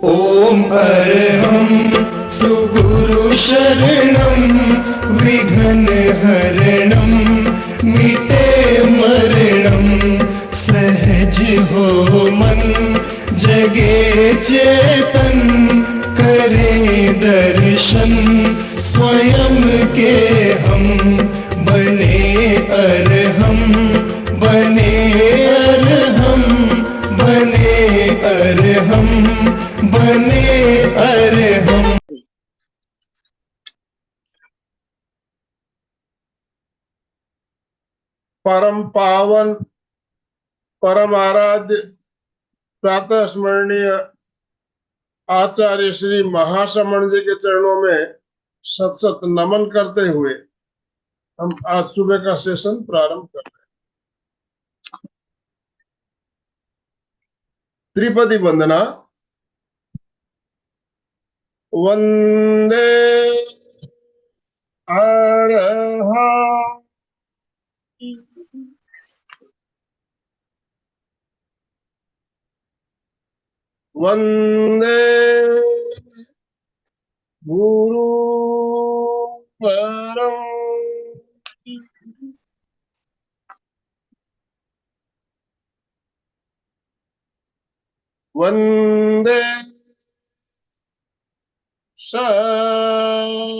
ॐ अर्हं सुगुरु शरणं विघ्नहरणं मिटे मरणं सहज हो मन जगे चेतन करे दर्शन स्वयं के हम बने अर्हम बने अर्हम बने अर्हम बने अर्हम। परम पावन परम आराध्य प्रातः स्मरणीय आचार्य श्री महाश्रमण जी के चरणों में सत सत नमन करते हुए हम आज सुबह का सेशन प्रारंभ कर रहे हैं। त्रिपदी वंदना। वंदे अर्हं वंदे गुरु परम वंदे सत्यं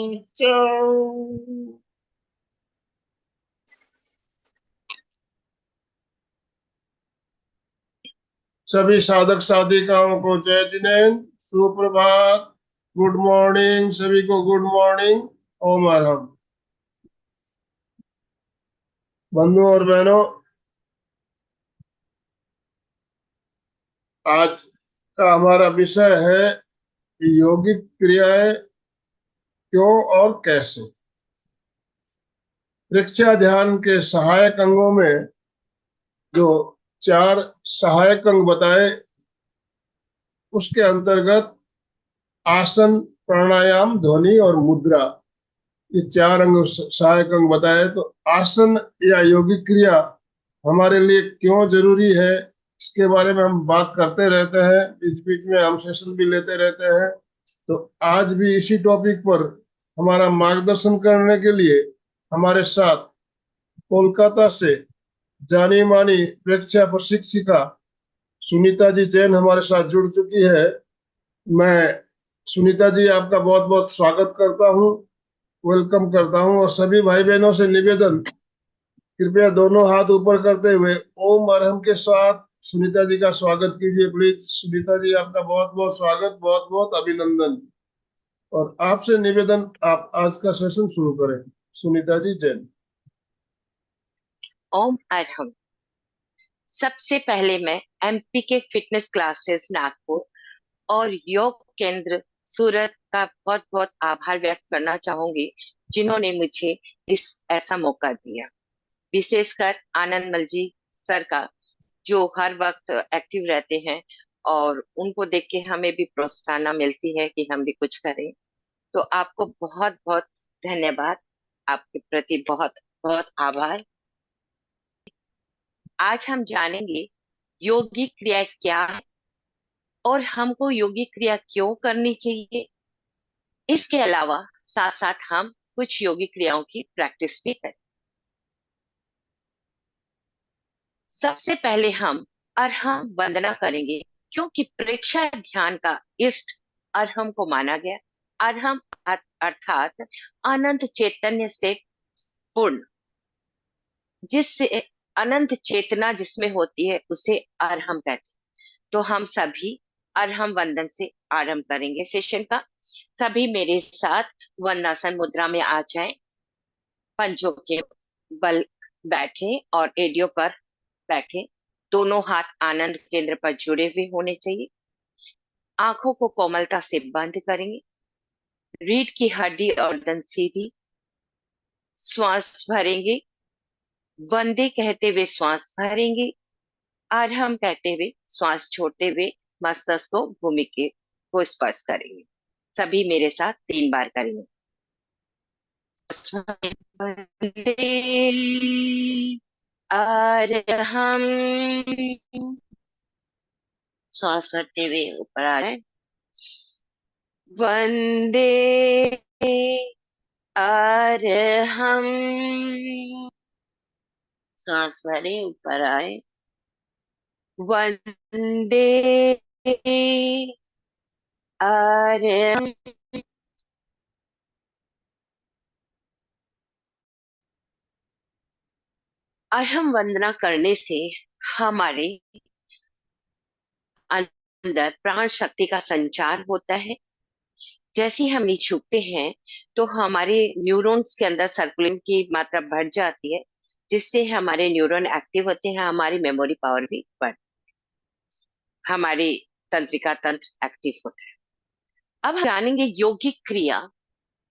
सभी साधक साधिकाओं को जय जिनेन्द्र, सुप्रभात, गुड मॉर्निंग, सभी को गुड मॉर्निंग। ओम अर्हम। बंधुओं और बहनों, आज का हमारा विषय है यौगिक क्रियाएं क्यों और कैसे। परीक्षा ध्यान के सहायक अंगों में जो 4 सहायक अंग बताए, उसके अंतर्गत आसन, प्राणायाम, ध्वनि और मुद्रा, ये 4 अंग सहायक अंग बताए। तो आसन या यौगिक क्रिया हमारे लिए क्यों जरूरी है, इसके बारे में हम बात करते रहते हैं, बीच बीच में हम सेशन भी लेते रहते हैं। तो आज भी इसी टॉपिक पर हमारा मार्गदर्शन करने के लिए हमारे साथ कोलकाता से जानी मानी प्रेक्षा प्रशिक्षिका सुनीता जी जैन हमारे साथ जुड़ चुकी है। मैं सुनीता जी आपका बहुत बहुत स्वागत करता हूँ, वेलकम करता हूँ। और सभी भाई बहनों से निवेदन, कृपया दोनों हाथ ऊपर करते हुए ओम अर्हम के साथ सुनीता जी का स्वागत कीजिए प्लीज। सुनीता जी आपका बहुत बहुत स्वागत, बहुत बहुत अभिनंदन। और आपसे निवेदन, आप आज का सेशन शुरू करें। सुनीता जी जैन। ओम अर्हम। सबसे पहले मैं एमपी के फिटनेस क्लासेस नागपुर और योग केंद्र सूरत का बहुत बहुत आभार व्यक्त करना चाहूंगी, जिन्होंने मुझे ऐसा मौका दिया। विशेषकर आनंदमल जी सर का, जो हर वक्त एक्टिव रहते हैं और उनको देख के हमें भी प्रोत्साहन मिलती है कि हम भी कुछ करें। तो आपको बहुत बहुत धन्यवाद, आपके प्रति बहुत बहुत आभार। आज हम जानेंगे यौगिक क्रिया क्या है और हमको यौगिक क्रिया क्यों करनी चाहिए। इसके अलावा साथ साथ हम कुछ यौगिक क्रियाओं की प्रैक्टिस भी करें। सबसे पहले हम अर्हम वंदना करेंगे, क्योंकि प्रेक्षा ध्यान का इष्ट अर्हम को माना गया। अर्हम अर्थात अनंत चैतन्य से पूर्ण, जिससे अनंत चेतना जिसमें होती है उसे अर्हम कहते हैं। तो हम सभी अर्हम वंदन से आरंभ करेंगे सेशन का। सभी मेरे साथ वंदासन मुद्रा में आ जाएं, पंजों के बल बैठे और एडियो पर बैठे। दोनों हाथ आनंद केंद्र पर जुड़े हुए होने चाहिए। आंखों को कोमलता से बंद करेंगे। रीढ़ की हड्डी और दंत सीधी। श्वास भरेंगे, वंदे कहते हुए श्वास भरेंगे, अर्हम कहते हुए श्वास छोड़ते हुए मस्तक को भूमि के को स्पर्श करेंगे। सभी मेरे साथ 3 बार करेंगे। वंदे अर्हम। श्वास भरते हुए ऊपर आ रहे हैं, वंदे अरहम। सांस भरे, ऊपर आए। वंदे अरहम। अरहम वंदना करने से हमारे अंदर प्राण शक्ति का संचार होता है। जैसे ही हम नीचे झुकते हैं तो हमारे न्यूरॉन्स के अंदर सर्कुलेशन की मात्रा बढ़ जाती है, जिससे हमारे न्यूरॉन एक्टिव होते हैं, हमारी मेमोरी पावर भी बढ़, हमारी तंत्रिका तंत्र एक्टिव होता है। अब हम जानेंगे यौगिक क्रिया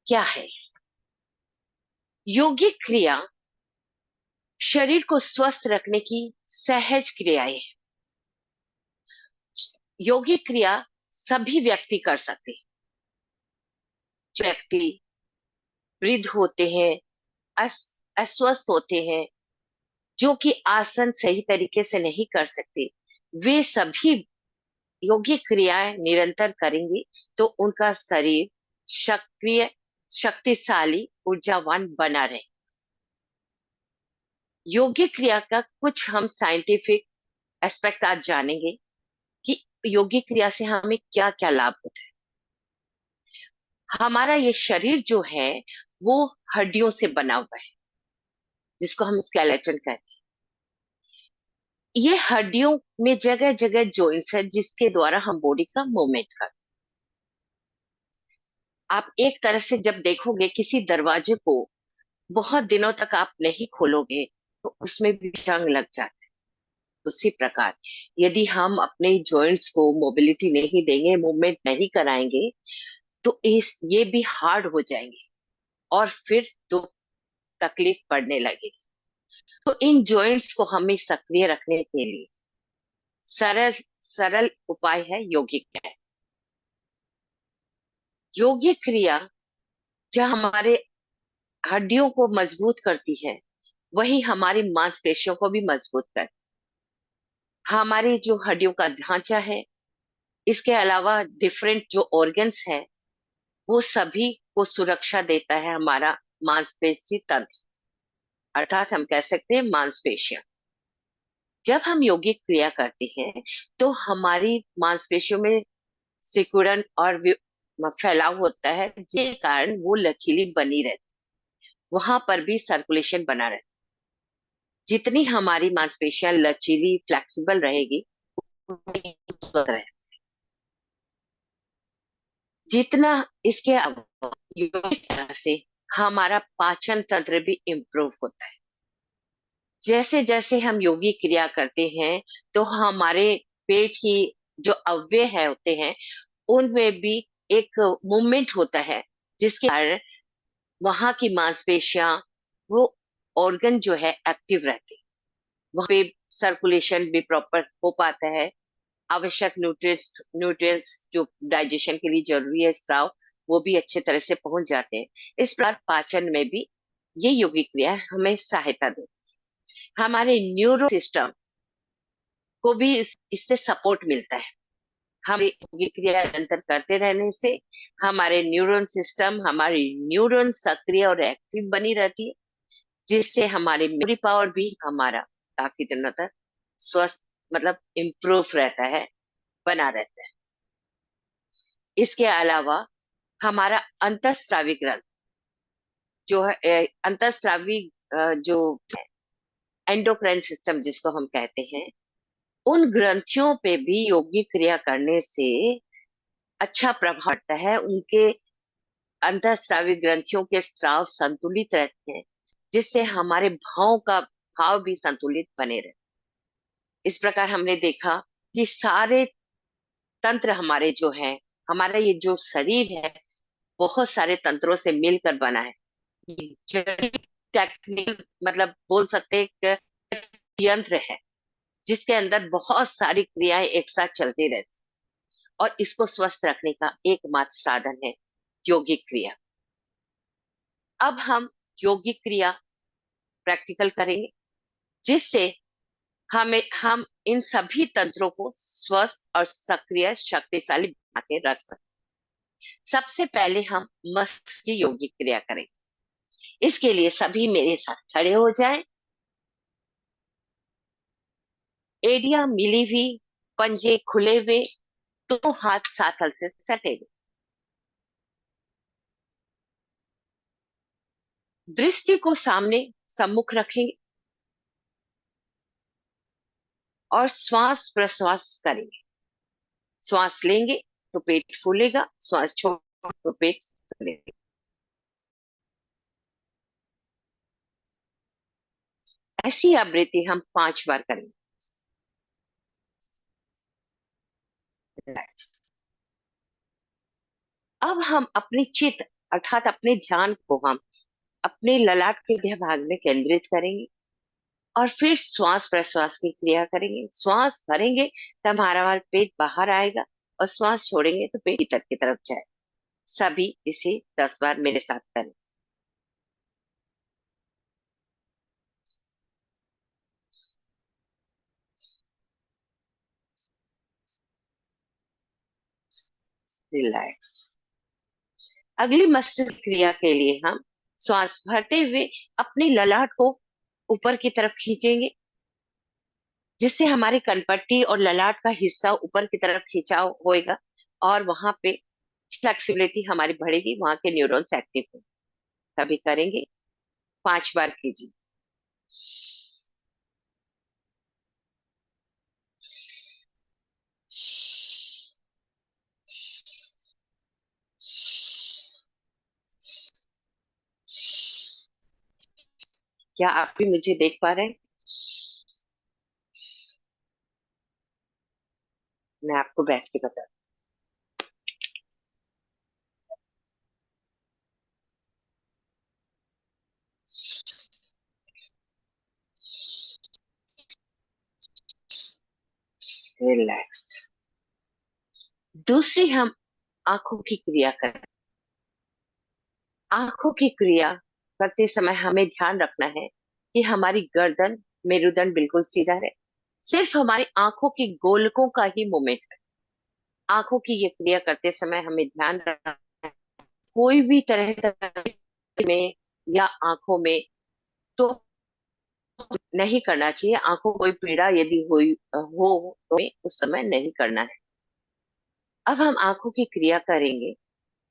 क्या है। यौगिक क्रिया शरीर को स्वस्थ रखने की सहज क्रियाएं हैं। यौगिक क्रिया सभी व्यक्ति कर सकते हैं। जो व्यक्ति वृद्ध होते हैं, अस्वस्थ होते हैं, जो कि आसन सही तरीके से नहीं कर सकते, वे सभी यौगिक क्रियाएं निरंतर करेंगे तो उनका शरीर सक्रिय, शक्तिशाली, ऊर्जावान बना रहे। यौगिक क्रिया का कुछ हम साइंटिफिक एस्पेक्ट आज जानेंगे कि यौगिक क्रिया से हमें क्या क्या लाभ होता है। हमारा ये शरीर जो है वो हड्डियों से बना हुआ है, जिसको हम स्केलेटन कहते हैं। ये हड्डियों में जगह जगह जॉइंट्स है, जिसके द्वारा हम बॉडी का मूवमेंट करते हैं। आप एक तरह से जब देखोगे किसी दरवाजे को बहुत दिनों तक आप नहीं खोलोगे तो उसमें भी जंग लग जाता है। उसी प्रकार यदि हम अपने जॉइंट्स को मोबिलिटी नहीं देंगे, मूवमेंट नहीं कराएंगे, तो ये भी हार्ड हो जाएंगे और फिर तो तकलीफ पड़ने लगेगी। तो इन जॉइंट्स को हमें सक्रिय रखने के लिए सरल सरल उपाय है यौगिक क्रिया। यौगिक क्रिया जहाँ हमारे हड्डियों को मजबूत करती है, वही हमारी मांसपेशियों को भी मजबूत करती है। हमारी जो हड्डियों का ढांचा है, इसके अलावा डिफरेंट जो ऑर्गन्स है, वो सभी को सुरक्षा देता है हमारा मांसपेशी तंत्र, अर्थात हम कह सकते हैं मांसपेशियां। जब हम यौगिक क्रिया करते हैं तो हमारी मांसपेशियों में सिकुड़न और फैलाव होता है, जिसके कारण वो लचीली बनी रहती, वहां पर भी सर्कुलेशन बना रहता। जितनी हमारी मांसपेशियां लचीली फ्लेक्सिबल रहेगी, उतनी स्वस्थ रहे। जितना इसके अलावा यौगिक क्रिया से हमारा पाचन तंत्र भी इम्प्रूव होता है। जैसे जैसे हम योगी क्रिया करते हैं तो हमारे पेट की जो अवयव है होते हैं, उनमें भी एक मूवमेंट होता है, जिसके कारण वहां की मांसपेशियां, वो ऑर्गन जो है एक्टिव रहते हैं। वहां पे सर्कुलेशन भी प्रॉपर हो पाता है। आवश्यक न्यूट्रिएंट्स न्यूट्रिएंट्स जो डाइजेशन के लिए जरूरी है, स्राव, वो भी अच्छे तरह से पहुंच जाते हैं। इस प्रकार पाचन में भी ये योगिक क्रिया हमें सहायता देती है। हमारे न्यूरो सिस्टम को भी इससे सपोर्ट मिलता है। हम योगिक क्रिया निरंतर करते रहने से हमारे न्यूरॉन सिस्टम, हमारी न्यूरॉन सक्रिय और एक्टिव बनी रहती है, जिससे हमारी मेमोरी पावर भी हमारा काफी दिनों तक स्वस्थ, मतलब इम्प्रूव रहता है, बना रहता है। इसके अलावा हमारा अंतःस्रावी ग्रंथ जो है, अंतःस्रावी जो एंडोक्राइन सिस्टम जिसको हम कहते हैं, उन ग्रंथियों पे भी योगिक क्रिया करने से अच्छा प्रभाव पड़ता है। उनके अंतःस्रावी ग्रंथियों के स्राव संतुलित रहते हैं, जिससे हमारे भाव भी संतुलित बने रहते। इस प्रकार हमने देखा कि सारे तंत्र हमारे जो हैं, हमारा ये जो शरीर है बहुत सारे तंत्रों से मिलकर बना है। टेक्निक, मतलब बोल सकते हैं एक यंत्र है, जिसके अंदर बहुत सारी क्रियाएं एक साथ चलती रहती, और इसको स्वस्थ रखने का एकमात्र साधन है यौगिक क्रिया। अब हम यौगिक क्रिया प्रैक्टिकल करेंगे, जिससे हम इन सभी तंत्रों को स्वस्थ और सक्रिय, शक्तिशाली बना के रख सकते हैं। सबसे पहले हम मस्तिष्क की योगिक क्रिया करेंगे। इसके लिए सभी मेरे साथ खड़े हो जाएं। एड़ियां मिली हुई, पंजे खुले हुए, दो हाथ साथल से सटे हुए। दृष्टि को सामने सम्मुख रखेंगे और श्वास प्रश्वास करेंगे। श्वास लेंगे तो पेट फूलेगा, श्वास छोड़ तो पेट फूलेगा। ऐसी आवृत्ति हम 5 बार करेंगे। अब हम अपनी चित्त अर्थात अपने ध्यान को हम अपने ललाट के मध्य भाग में केंद्रित करेंगे और फिर श्वास प्रश्वास की क्रिया करेंगे। श्वास भरेंगे तब हमारा पेट बाहर आएगा और श्वास छोड़ेंगे तो पेट भीतर की तरफ जाए। सभी इसे 10 बार मेरे साथ करें। रिलैक्स। अगली मस्तिष्क क्रिया के लिए हम श्वास भरते हुए अपनी ललाट को ऊपर की तरफ खींचेंगे, जिससे हमारे कनपट्टी और ललाट का हिस्सा ऊपर की तरफ खिंचाव होएगा और वहां पे फ्लेक्सिबिलिटी हमारी बढ़ेगी, वहां के न्यूरॉन्स एक्टिव होंगे। तभी करेंगे। 5 बार कीजिए। क्या आप भी मुझे देख पा रहे हैं? मैं आपको बैठ के बता। रिलैक्स। दूसरी हम आंखों की क्रिया करें। आंखों की क्रिया करते समय हमें ध्यान रखना है कि हमारी गर्दन, मेरुदंड बिल्कुल सीधा रहे। सिर्फ हमारी आंखों की गोलकों का ही मूवमेंट है। आंखों की ये क्रिया करते समय हमें ध्यान रखना है कोई भी तरह में या आंखों में तो नहीं करना चाहिए। आंखों को कोई पीड़ा यदि हुई हो तो उस समय नहीं करना है। अब हम आंखों की क्रिया करेंगे।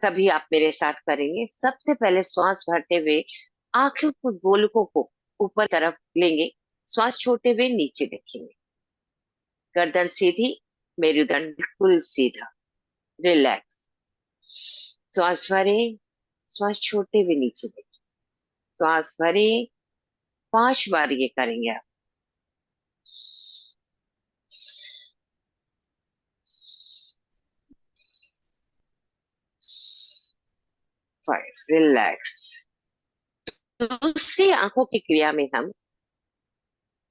सभी आप मेरे साथ करेंगे। सबसे पहले श्वास भरते हुए आंखों के गोलकों को ऊपर तरफ लेंगे। श्वास छोड़ते हुए नीचे देखेंगे। गर्दन सीधी, मेरुदंड बिल्कुल सीधा। रिलैक्स। श्वास भरें, श्वास छोड़ते हुए नीचे देखें। श्वास भरें। 5 बार ये करेंगे आप। 5। रिलैक्स। दूसरी आंखों की क्रिया में हम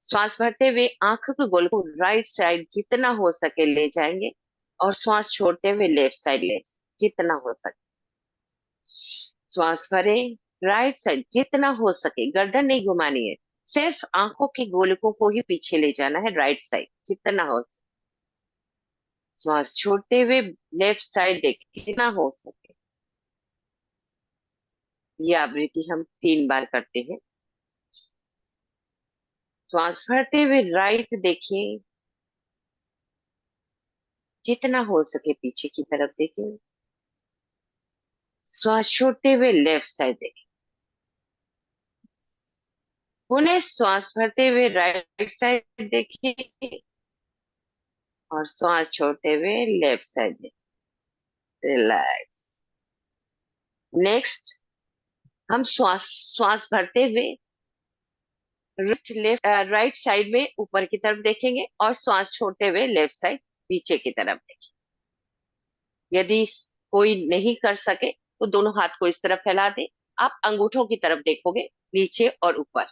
श्वास भरते हुए आंखों के गोल को राइट साइड जितना हो सके ले जाएंगे और श्वास छोड़ते हुए लेफ्ट साइड ले जाएंगे, जितना हो सके। श्वास भरें। राइट साइड जितना हो सके, गर्दन नहीं घुमानी है, सिर्फ आंखों के गोलकों को ही पीछे ले जाना है, राइट साइड जितना हो सके। श्वास छोड़ते हुए लेफ्ट साइड देखिए जितना हो सके। ये आवृत्ति हम 3 बार करते हैं। श्वास भरते हुए राइट देखिए, जितना हो सके पीछे की तरफ देखिए। श्वास छोड़ते हुए लेफ्ट साइड देखिए। पुनः श्वास भरते हुए राइट साइड देखिए और श्वास छोड़ते हुए लेफ्ट साइड देखिए। रिलैक्स। नेक्स्ट हम श्वास श्वास भरते हुए राइट साइड में ऊपर की तरफ देखेंगे और श्वास छोड़ते हुए लेफ्ट साइड नीचे की तरफ देखेंगे। यदि कोई नहीं कर सके तो दोनों हाथ को इस तरफ फैला दे। आप अंगूठों की तरफ देखोगे, नीचे और ऊपर,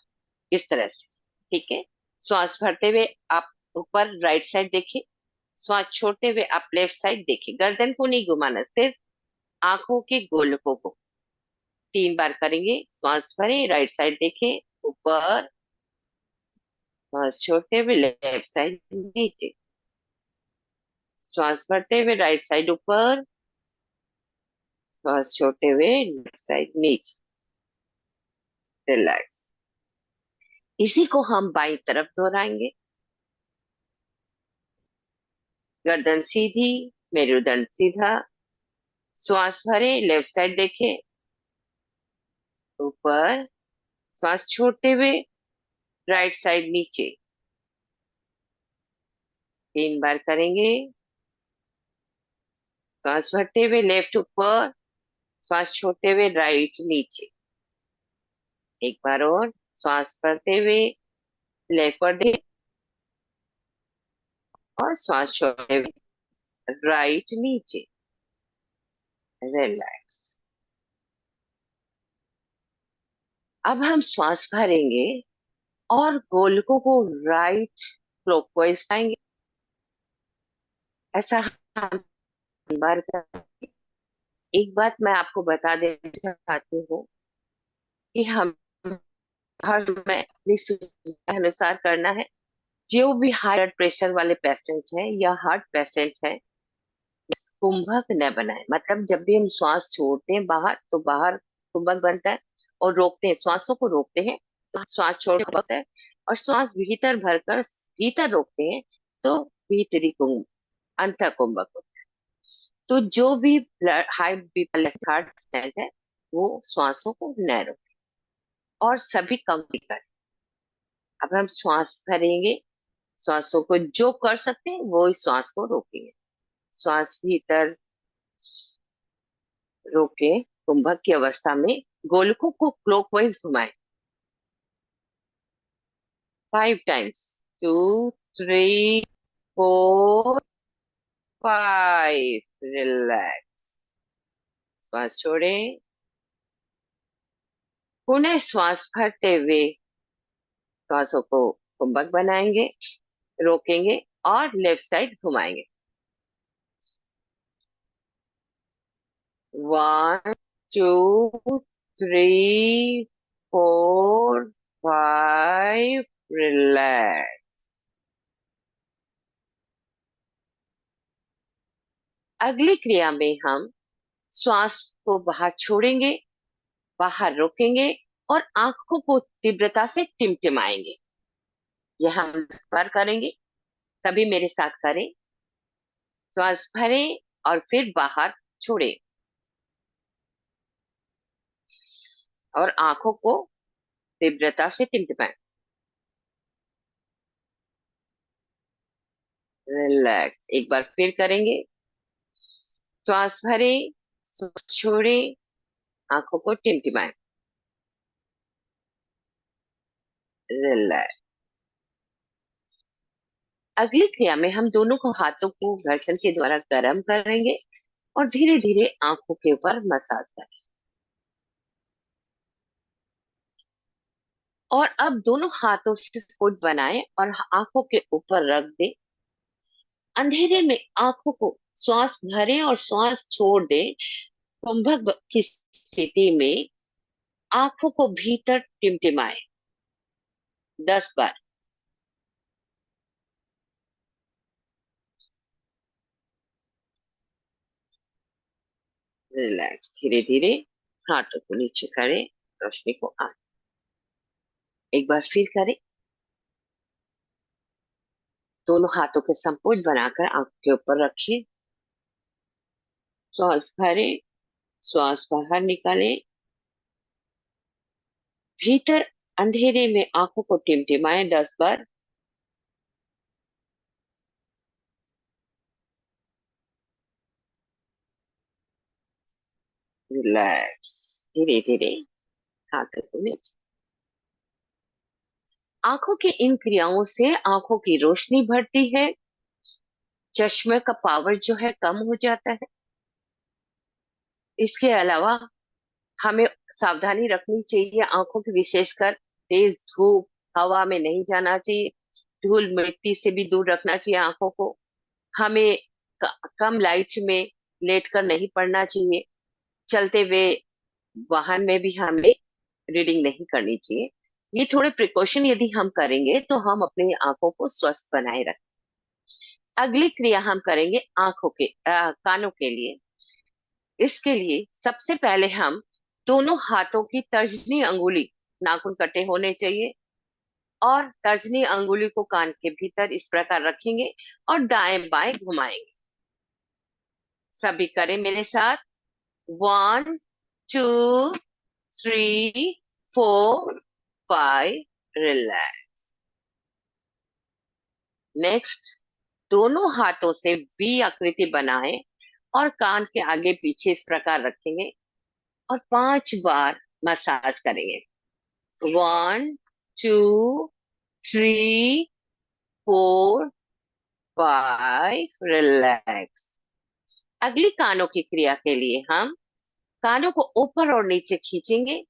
इस तरह से। ठीक है। श्वास भरते हुए आप ऊपर राइट साइड देखिए। श्वास छोड़ते हुए आप लेफ्ट साइड देखिए। गर्दन को नहीं घुमाना, सिर्फ आंखों के गोलकों को। 3 बार करेंगे। श्वास भरें, राइट साइड देखें, ऊपर। श्वास छोड़ते हुए लेफ्ट साइड नीचे। श्वास भरते हुए राइट साइड ऊपर। श्वास छोड़ते हुए लेफ्ट साइड नीचे, रिलैक्स। इसी को हम बाई तरफ दोहराएंगे। गर्दन सीधी, मेरुदंड सीधा, श्वास भरे, लेफ्ट साइड देखें, ऊपर, श्वास छोड़ते हुए राइट साइड नीचे, 3 बार करेंगे। श्वास भरते हुए लेफ्ट ऊपर, श्वास छोड़ते हुए राइट नीचे, 1 बार और, श्वास भरते हुए लेफ्ट पर दे और श्वास छोड़ते हुए राइट नीचे, रिलैक्स। अब हम श्वास भरेंगे और गोलकों को राइट क्लॉकवाइज पाएंगे। ऐसा हम 3 बार करेंगे। एक बात मैं आपको बता देना चाहती हूँ कि हम हर समय अपनी सुविधा के अनुसार करना है। जो भी हाई ब्लड प्रेशर वाले पेशेंट हैं या हार्ट पेशेंट हैं, कुंभक न बनाए। मतलब जब भी हम श्वास छोड़ते हैं बाहर तो बाहर कुंभक बनता है, और रोकते हैं, श्वासों को रोकते हैं तो श्वास छोड़ते हैं, और श्वास भीतर भरकर भीतर रोकते हैं तो भीतरी कुंभ, अंत कुंभक होता है। तो जो भी हाई बीपी हार्ट पेशेंट है वो श्वासों को न रोके और सभी कम करें। अब हम श्वास भरेंगे, श्वासों को जो कर सकते हैं वो इस श्वास को रोकेंगे। श्वास भीतर रोके कुंभक की अवस्था में गोलकों को क्लॉकवाइज घुमाएं 5 टाइम्स। 2, 3, 4, 5, रिलैक्स। श्वास छोड़ें, पुनः श्वास भरते हुए श्वासों को कुंभक बनाएंगे, रोकेंगे और लेफ्ट साइड घुमाएंगे। 1, 2, 3, 4, 5, रिलैक्स। अगली क्रिया में हम श्वास को बाहर छोड़ेंगे, बाहर रोकेंगे और आंखों को तीव्रता से टिमटिमाएंगे। यह हम 10 बार करेंगे। सभी मेरे साथ करें। श्वास भरें और फिर बाहर छोड़ें और आंखों को तीव्रता से टिमटिमाएं। रिलैक्स। एक बार फिर करेंगे। श्वास भरें, श्वास छोड़ें, आंखों को टिमटिमाएं। रिलैक्स। अगली क्रिया में हम दोनों को हाथों को घर्षण के द्वारा गर्म करेंगे और धीरे धीरे आंखों के ऊपर मसाज करें। और अब दोनों हाथों से स्पोर्ट बनाएं और आंखों के ऊपर रख दें। अंधेरे में आंखों को श्वास भरें और श्वास छोड़ दें। कुंभक की स्थिति में आंखों को भीतर टिमटिमाएं 10 बार। रिलैक्स। धीरे धीरे हाथों को नीचे करें, रोशनी को आ। एक बार फिर करें। दोनों हाथों के संपुट बनाकर आंख के ऊपर रखें। श्वास भरें, श्वास बाहर निकालें। भीतर अंधेरे में आंखों को टिमटिमाएं 10 बार। रिलैक्स। धीरे धीरे हाथों को नीचे। आंखों की इन क्रियाओं से आंखों की रोशनी बढ़ती है, चश्मे का पावर जो है कम हो जाता है। इसके अलावा हमें सावधानी रखनी चाहिए, आंखों की विशेषकर तेज धूप, हवा में नहीं जाना चाहिए। धूल मिट्टी से भी दूर रखना चाहिए आंखों को। हमें कम लाइट में लेटकर नहीं पढ़ना चाहिए। चलते हुए वाहन में भी हमें रीडिंग नहीं करनी चाहिए। ये थोड़े प्रिकॉशन यदि हम करेंगे तो हम अपनी आंखों को स्वस्थ बनाए रखें। अगली क्रिया हम करेंगे आंखों के कानों के लिए। इसके लिए सबसे पहले हम दोनों हाथों की तर्जनी अंगुली, नाखून कटे होने चाहिए, और तर्जनी अंगुली को कान के भीतर इस प्रकार रखेंगे और दाएं बाएं घुमाएंगे। सभी करें मेरे साथ। 1 2 3 4 5, रिलैक्स। नेक्स्ट, दोनों हाथों से वी आकृति बनाएं और कान के आगे पीछे इस प्रकार रखेंगे और 5 बार मसाज करेंगे। 1 2 3 4 5, रिलैक्स। अगली कानों की क्रिया के लिए हम कानों को ऊपर और नीचे खींचेंगे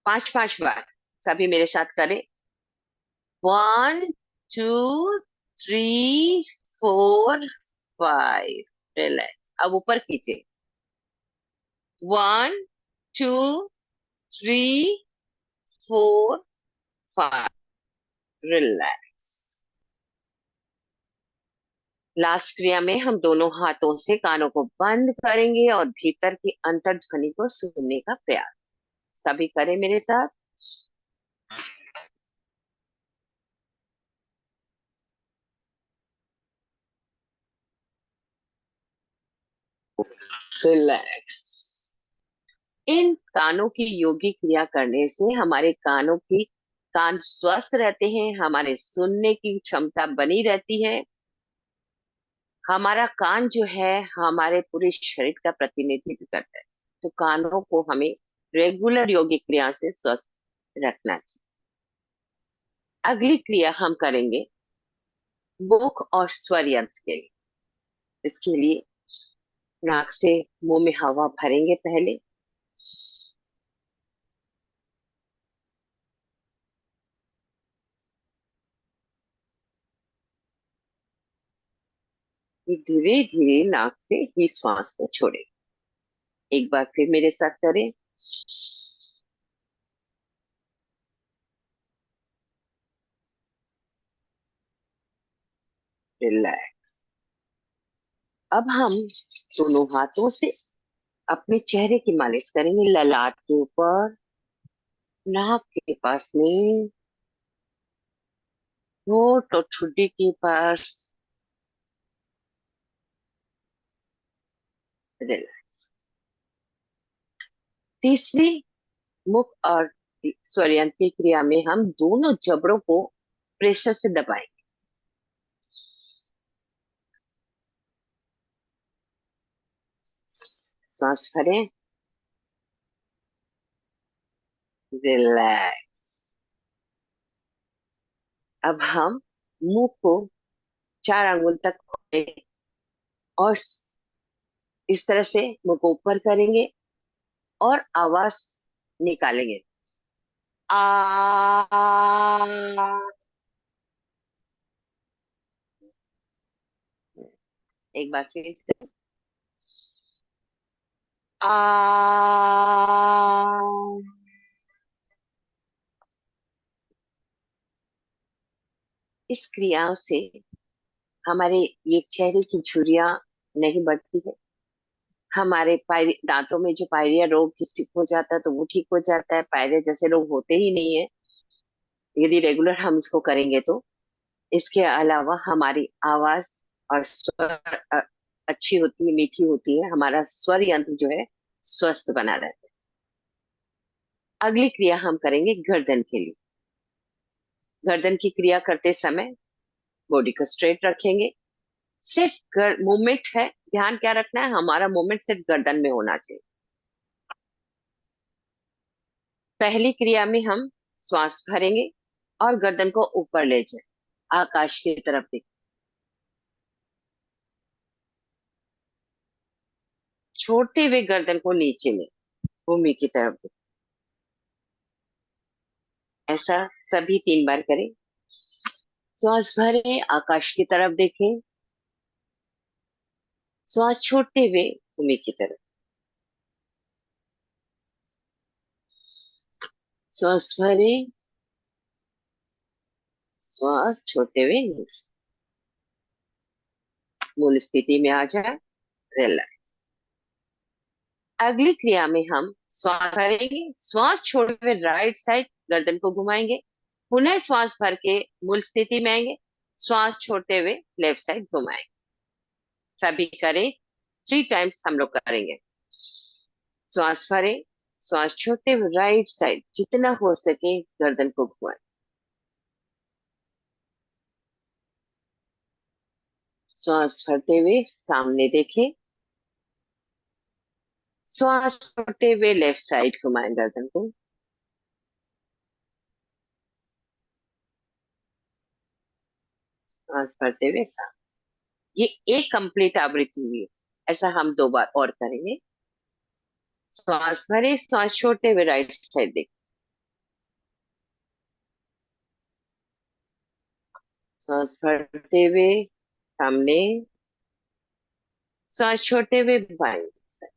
5 5 बार। सभी मेरे साथ करें। 1 2 3 4 5, रिलैक्स। अब ऊपर खींचे। 1 2 3 4 5, रिलैक्स। लास्ट क्रिया में हम दोनों हाथों से कानों को बंद करेंगे और भीतर की अंतर्ध्वनि को सुनने का प्रयास। सभी करें मेरे साथ। रिलैक्स। इन कानों की योगी क्रिया करने से हमारे कानों की कान स्वस्थ रहते हैं, हमारे सुनने की क्षमता बनी रहती है। हमारा कान जो है हमारे पूरे शरीर का प्रतिनिधित्व करता है, तो कानों को हमें रेगुलर योगी क्रिया से स्वस्थ रखना चाहिए। अगली क्रिया हम करेंगे मुख और स्वर यंत्र के लिए। इसके लिए नाक से मुंह में हवा भरेंगे पहले, धीरे धीरे नाक से ही श्वास को छोड़े। एक बार फिर मेरे साथ करें। रिलैक्स। अब हम दोनों हाथों से अपने चेहरे की मालिश करेंगे, ललाट के ऊपर, नाक के पास में, होंठ और ठुड्डी के पास। रिलैक्स। तीसरी, मुख और स्वर यंत्र की क्रिया में हम दोनों जबड़ों को प्रेशर से दबाएं। सांस भरें। रिलैक्स। अब हम मुंह को 4 आंगुल तक खोलें और इस तरह से मुंह को ऊपर करेंगे और आवाज निकालेंगे। आ। एक बार फिर। आ। इस क्रिया से हमारे ये चेहरे की झुर्रियां नहीं बढ़ती है, हमारे दांतों में जो पायरिया रोग ठीक हो जाता है तो वो ठीक हो जाता है, पायरिया जैसे रोग होते ही नहीं है यदि रेगुलर हम इसको करेंगे तो। इसके अलावा हमारी आवाज और स्वर अच्छी होती है, मीठी होती है, हमारा स्वर यंत्र जो है स्वस्थ बना रहता है। अगली क्रिया हम करेंगे गर्दन के लिए। गर्दन की क्रिया करते समय बॉडी को स्ट्रेट रखेंगे, सिर्फ मूवमेंट है, ध्यान क्या रखना है, हमारा मूवमेंट सिर्फ गर्दन में होना चाहिए। पहली क्रिया में हम श्वास भरेंगे और गर्दन को ऊपर ले जाए, आकाश की तरफ देख, छोड़ते हुए गर्दन को नीचे ले, भूमि की तरफ देख। ऐसा सभी 3 बार करें। श्वास भरें, आकाश की तरफ देखें, श्वास छोड़ते हुए भूमि की तरफ, श्वास भरें, श्वास छोड़ते हुए नीचे। मूल स्थिति में आ जाए। रिलैक्स। अगली क्रिया में हम श्वास भरेंगे, श्वास छोड़ते हुए राइट साइड गर्दन को घुमाएंगे, पुनः श्वास भर के मूल स्थिति में आएंगे, श्वास छोड़ते हुए लेफ्ट साइड घुमाएंगे। सभी करें, 3 टाइम्स हम लोग करेंगे। श्वास भरें, श्वास छोड़ते हुए राइट साइड जितना हो सके गर्दन को घुमाएं। श्वास भरते हुए सामने देखें, श्वास छोड़ते हुए लेफ्ट साइड घुमाएं गर्दन को। श्वास भरते हुए सामने। ये एक कंप्लीट आवृत्ति हुई है। ऐसा हम 2 बार और करेंगे। श्वास भरे, श्वास छोड़ते हुए राइट साइड देखें, श्वास भरते हुए सामने, श्वास छोड़ते हुए बाएं साइड,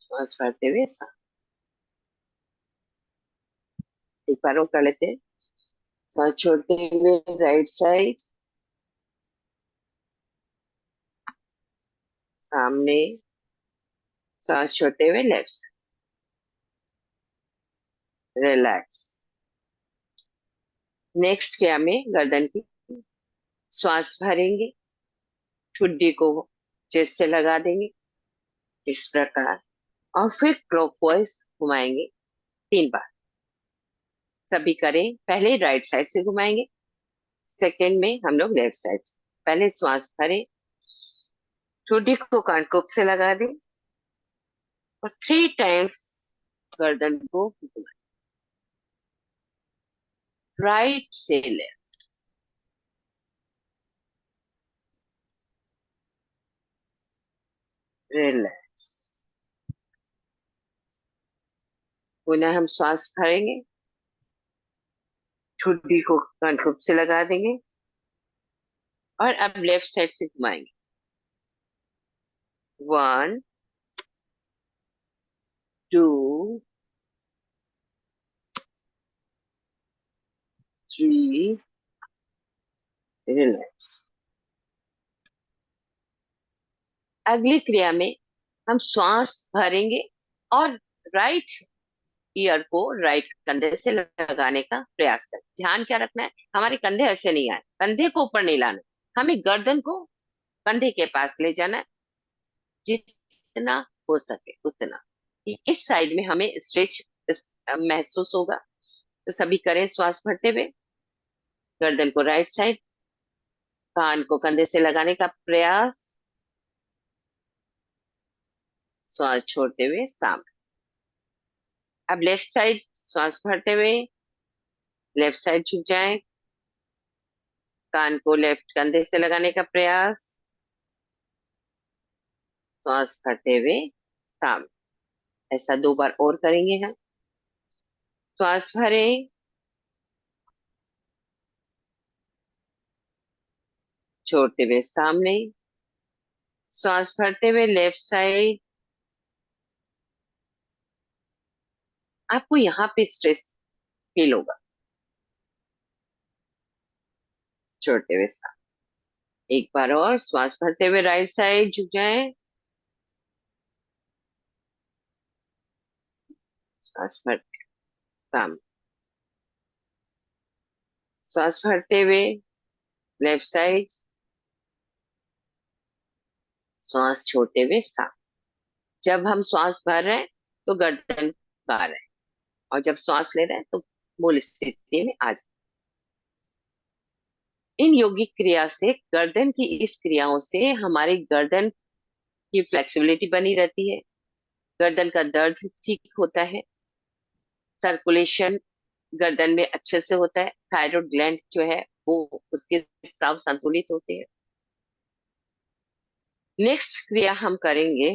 श्वास भरते हुए सामने। एक बार और कर लेते हैं। श्वास छोड़ते हुए राइट साइड, सामने, श्वास छोड़ते हुए लेफ्ट साइड। रिलैक्स। नेक्स्ट क्रिया में गर्दन की श्वास भरेंगे, ठुड्डी को चेस्ट से लगा देंगे इस प्रकार, और फिर क्लॉकवाइज घुमाएंगे 3 बार। सभी करें। पहले राइट साइड से घुमाएंगे, सेकेंड में हम लोग लेफ्ट साइड से। पहले श्वास भरें, ठुड्डी को कानकोप से लगा दें और 3 टाइम्स गर्दन को घुमाएं, राइट से लेफ्ट। रिलैक्स। पुनः हम श्वास भरेंगे, ठुड्डी को कानकोप से लगा देंगे और अब लेफ्ट साइड से घुमाएंगे। 1 2 3। रिलैक्स। अगली क्रिया में हम श्वास भरेंगे और राइट ईयर को राइट कंधे से लगाने का प्रयास करें। ध्यान क्या रखना है, हमारे कंधे ऐसे नहीं आए, कंधे को ऊपर नहीं लाना, हमें गर्दन को कंधे के पास ले जाना है, जितना हो सके उतना। इस साइड में हमें स्ट्रेच महसूस होगा। तो सभी करें। श्वास भरते हुए गर्दन को राइट साइड, कान को कंधे से लगाने का प्रयास, श्वास छोड़ते हुए सामने। अब लेफ्ट साइड, श्वास भरते हुए लेफ्ट साइड झुक जाए, कान को लेफ्ट कंधे से लगाने का प्रयास, श्वास भरते हुए सामने। ऐसा 2 बार और करेंगे हम। श्वास भरें, छोड़ते हुए सामने, श्वास भरते हुए लेफ्ट साइड। आपको यहाँ पे स्ट्रेस फील होगा। छोड़ते हुए सामने। एक बार और श्वास भरते हुए राइट साइड झुक जाए, श्वास भरते सामने, श्वास भरते हुए लेफ्ट साइड, श्वास छोड़ते हुए सामने। जब हम श्वास भर रहे हैं तो गर्दन गा रहे हैं, और जब श्वास ले रहे हैं तो मूल स्थिति में आ जाए। इन योगिक क्रिया से, गर्दन की इस क्रियाओं से हमारी गर्दन की फ्लेक्सिबिलिटी बनी रहती है, गर्दन का दर्द ठीक होता है, सर्कुलेशन गर्दन में अच्छे से होता है, थायराइड ग्लैंड जो है वो उसके स्राव संतुलित होते हैं। नेक्स्ट क्रिया हम करेंगे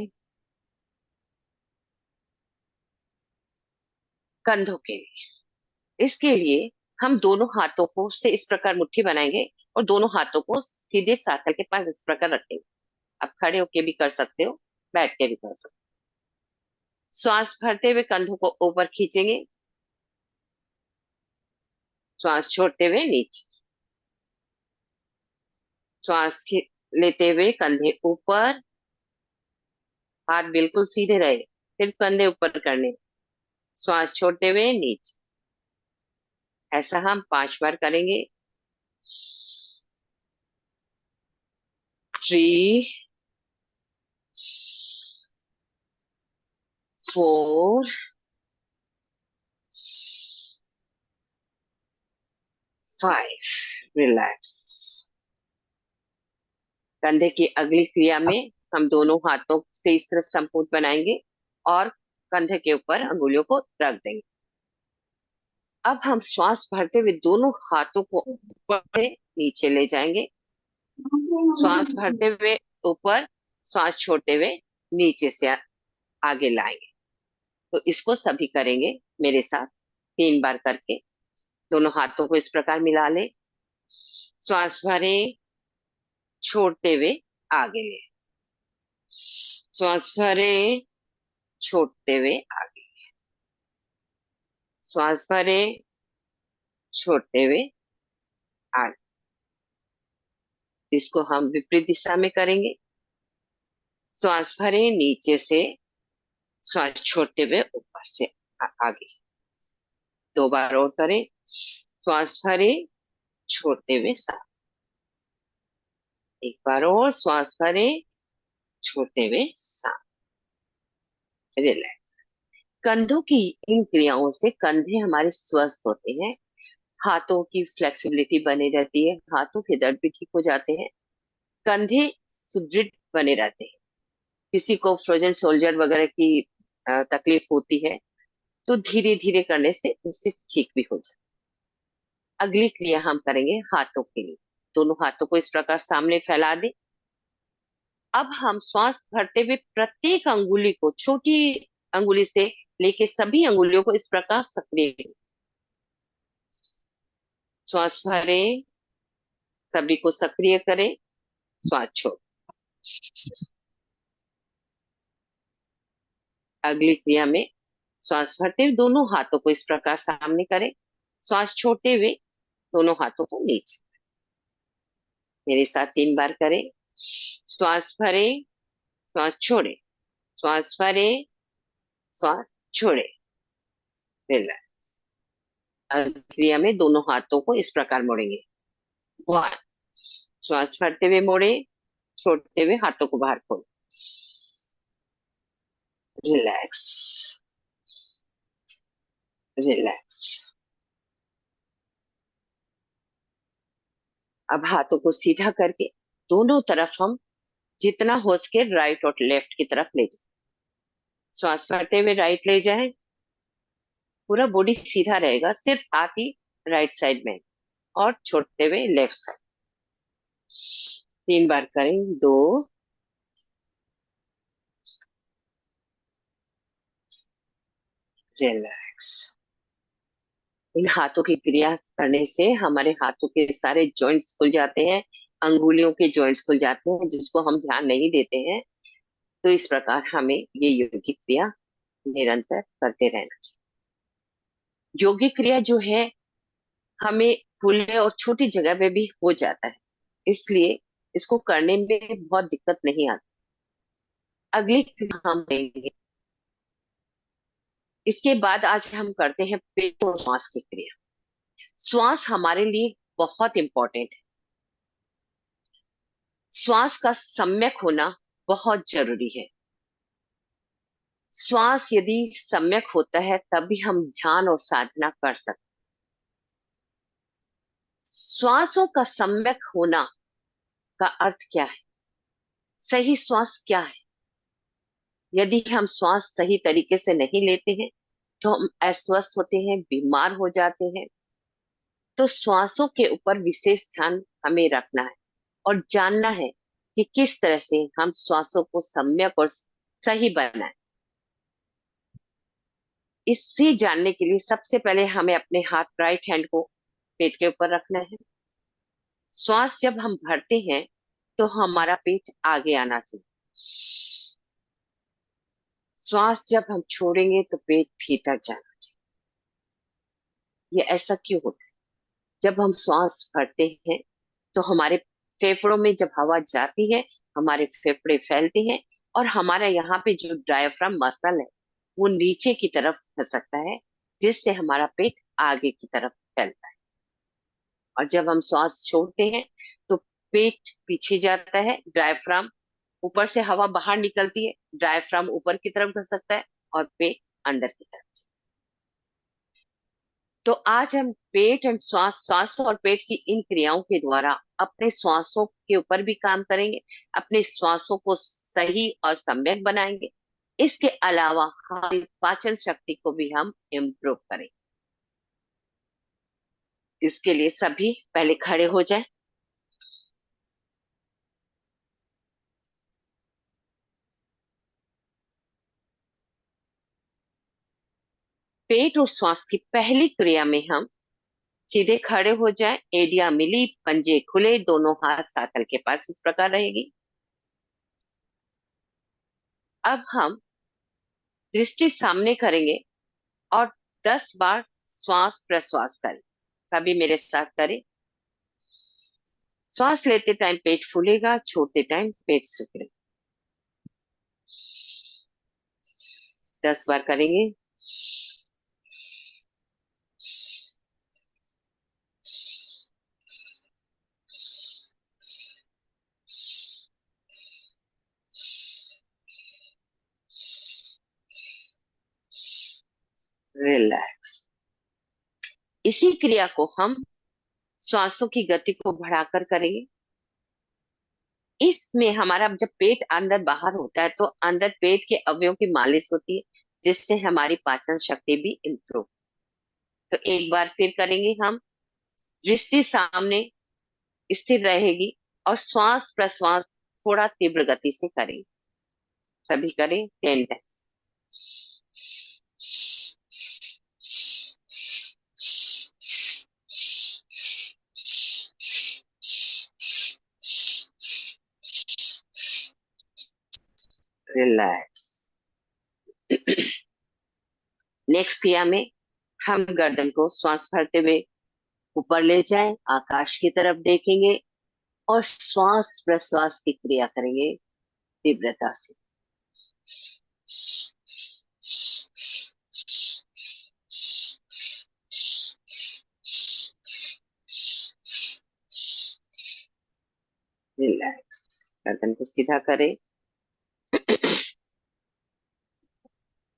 कंधों के लिए। इसके लिए हम दोनों हाथों को से इस प्रकार मुट्ठी बनाएंगे और दोनों हाथों को सीधे सातल के पास इस प्रकार रखेंगे। आप खड़े होके भी कर सकते हो, बैठ के भी कर सकते हो। श्वास भरते हुए कंधों को ऊपर खींचेंगे, श्वास छोड़ते हुए नीचे, श्वास लेते हुए कंधे ऊपर, हाथ बिल्कुल सीधे रहे, सिर्फ कंधे ऊपर करने। श्वास छोड़ते हुए नीचे। ऐसा हम 5 बार करेंगे। 3, 4, 5। रिलैक्स। कंधे की अगली क्रिया में हम दोनों हाथों से इस तरह संपूर्ण बनाएंगे और कंधे के ऊपर अंगुलियों को रख देंगे। अब हम श्वास भरते हुए दोनों हाथों को ऊपर से नीचे ले जाएंगे। श्वास भरते हुए ऊपर, श्वास छोड़ते हुए नीचे से आगे लाएंगे। तो इसको सभी करेंगे मेरे साथ 3 बार करके। दोनों हाथों को इस प्रकार मिला ले। श्वास भरे, छोड़ते हुए आगे ले। श्वास भरे, छोड़ते हुए आगे। श्वास भरे, छोड़ते हुए आगे। इसको हम विपरीत दिशा में करेंगे। श्वास भरे, नीचे से, श्वास छोड़ते हुए ऊपर से आगे। 2 बार और करें। श्वास भरे, छोड़ते हुए साथ। 1 बार और। श्वास भरे, छोड़ते हुए साथ। रिलैक्स। कंधों की इन क्रियाओं से कंधे हमारे स्वस्थ होते हैं। हाथों की फ्लेक्सिबिलिटी बनी रहती है, हाथों के दर्द भी ठीक हो जाते हैं, कंधे सुदृढ़ बने रहते हैं। किसी को फ्रोजन शोल्डर वगैरह की तकलीफ होती है तो धीरे धीरे करने से उससे ठीक भी हो जाए। अगली क्रिया हम करेंगे हाथों के लिए। दोनों हाथों को इस प्रकार सामने फैला दें। अब हम श्वास भरते हुए प्रत्येक अंगुली को, छोटी अंगुली से लेके सभी अंगुलियों को इस प्रकार सक्रिय करें। श्वास भरे, सभी को सक्रिय करें, श्वास छोड़। अगली क्रिया में श्वास भरते हुए दोनों हाथों को इस प्रकार सामने करें। श्वास छोड़ते हुए दोनों हाथों को नीचे। मेरे साथ 3 बार करें। श्वास भरे, श्वास छोड़े, श्वास भरे, श्वास छोड़े। रिलैक्स। अगली क्रिया में दोनों हाथों को इस प्रकार मोड़ेंगे। 1। श्वास भरते हुए मोड़े, छोड़ते हुए हाथों को बाहर खोल। Relax, relax. अब हाथों को सीधा करके दोनों तरफ हम जितना हो सके राइट और लेफ्ट की तरफ ले जाए। श्वास भरते हुए राइट ले जाए, पूरा बॉडी सीधा रहेगा, सिर्फ हाथ ही राइट साइड में, और छोड़ते हुए लेफ्ट साइड। 3 बार करें। 2, रिलैक्स। इन हाथों की क्रिया करने से हमारे हाथों के सारे जॉइंट्स खुल जाते हैं, अंगुलियों के जॉइंट्स खुल जाते हैं, जिसको हम ध्यान नहीं देते हैं। तो इस प्रकार हमें ये योगिक क्रिया निरंतर करते रहना चाहिए। योगिक क्रिया जो है हमें खुले और छोटी जगह में भी हो जाता है, इसलिए इसको करने में बहुत दिक्कत नहीं आती। अगली क्रिया हम करेंगे। इसके बाद आज हम करते हैं पेट और श्वास की क्रिया। श्वास हमारे लिए बहुत इंपॉर्टेंट है। श्वास का सम्यक होना बहुत जरूरी है। श्वास यदि सम्यक होता है तभी हम ध्यान और साधना कर सकते। श्वासों का सम्यक होना का अर्थ क्या है? सही श्वास क्या है? यदि हम श्वास सही तरीके से नहीं लेते हैं तो हम अस्वस्थ होते हैं, बीमार हो जाते हैं। तो श्वासों के ऊपर विशेष ध्यान हमें रखना है और जानना है कि किस तरह से हम श्वासों को सम्यक और सही बनाएं। इससे जानने के लिए सबसे पहले हमें अपने हाथ, राइट हैंड को पेट के ऊपर रखना है। श्वास जब हम भरते हैं तो हमारा पेट आगे आना चाहिए। श्वास जब हम छोड़ेंगे तो पेट भीतर जाना चाहिए। ये ऐसा क्यों होता है? जब हम श्वास भरते हैं तो हमारे फेफड़ों में जब हवा जाती है, हमारे फेफड़े फैलते हैं, और हमारा यहाँ पे जो डायफ्राम मसल है वो नीचे की तरफ खसकता है, जिससे हमारा पेट आगे की तरफ फैलता है। और जब हम श्वास छोड़ते हैं तो पेट पीछे जाता है, डायफ्राम ऊपर से हवा बाहर निकलती है, डायफ्राम ऊपर की तरफ खसकता है और पेट अंदर की तरफ। तो आज हम पेट एंड श्वास श्वास और पेट की इन क्रियाओं के द्वारा अपने श्वासों के ऊपर भी काम करेंगे, अपने श्वासों को सही और सम्यक बनाएंगे। इसके अलावा हमारी पाचन शक्ति को भी हम इम्प्रूव करेंगे। इसके लिए सभी पहले खड़े हो जाएं। पेट और श्वास की पहली क्रिया में हम सीधे खड़े हो जाएं, एड़ियां मिली, पंजे खुले, दोनों हाथ सातल के पास, इस प्रकार रहेगी। अब हम दृष्टि सामने करेंगे और 10 बार श्वास प्रश्वास करें। सभी मेरे साथ करें। श्वास लेते टाइम पेट फूलेगा, छोड़ते टाइम पेट सूखेगा। 10 बार करेंगे। रिलैक्स। इसी क्रिया को हम श्वासों की गति को बढ़ाकर करेंगे। इसमें हमारा जब पेट अंदर बाहर होता है तो अंदर पेट के अवयवों की मालिश होती है, जिससे हमारी पाचन शक्ति भी इम्प्रूव। तो एक बार फिर करेंगे हम। दृष्टि सामने स्थिर रहेगी और श्वास प्रश्वास थोड़ा तीव्र गति से करें। सभी करें 10 टाइम्स। रिलैक्स। नेक्स्ट क्रिया में हम गर्दन को श्वास भरते हुए ऊपर ले जाएं, आकाश की तरफ देखेंगे और श्वास प्रश्वास की क्रिया करेंगे तीव्रता से। रिलैक्स। गर्दन को सीधा करें।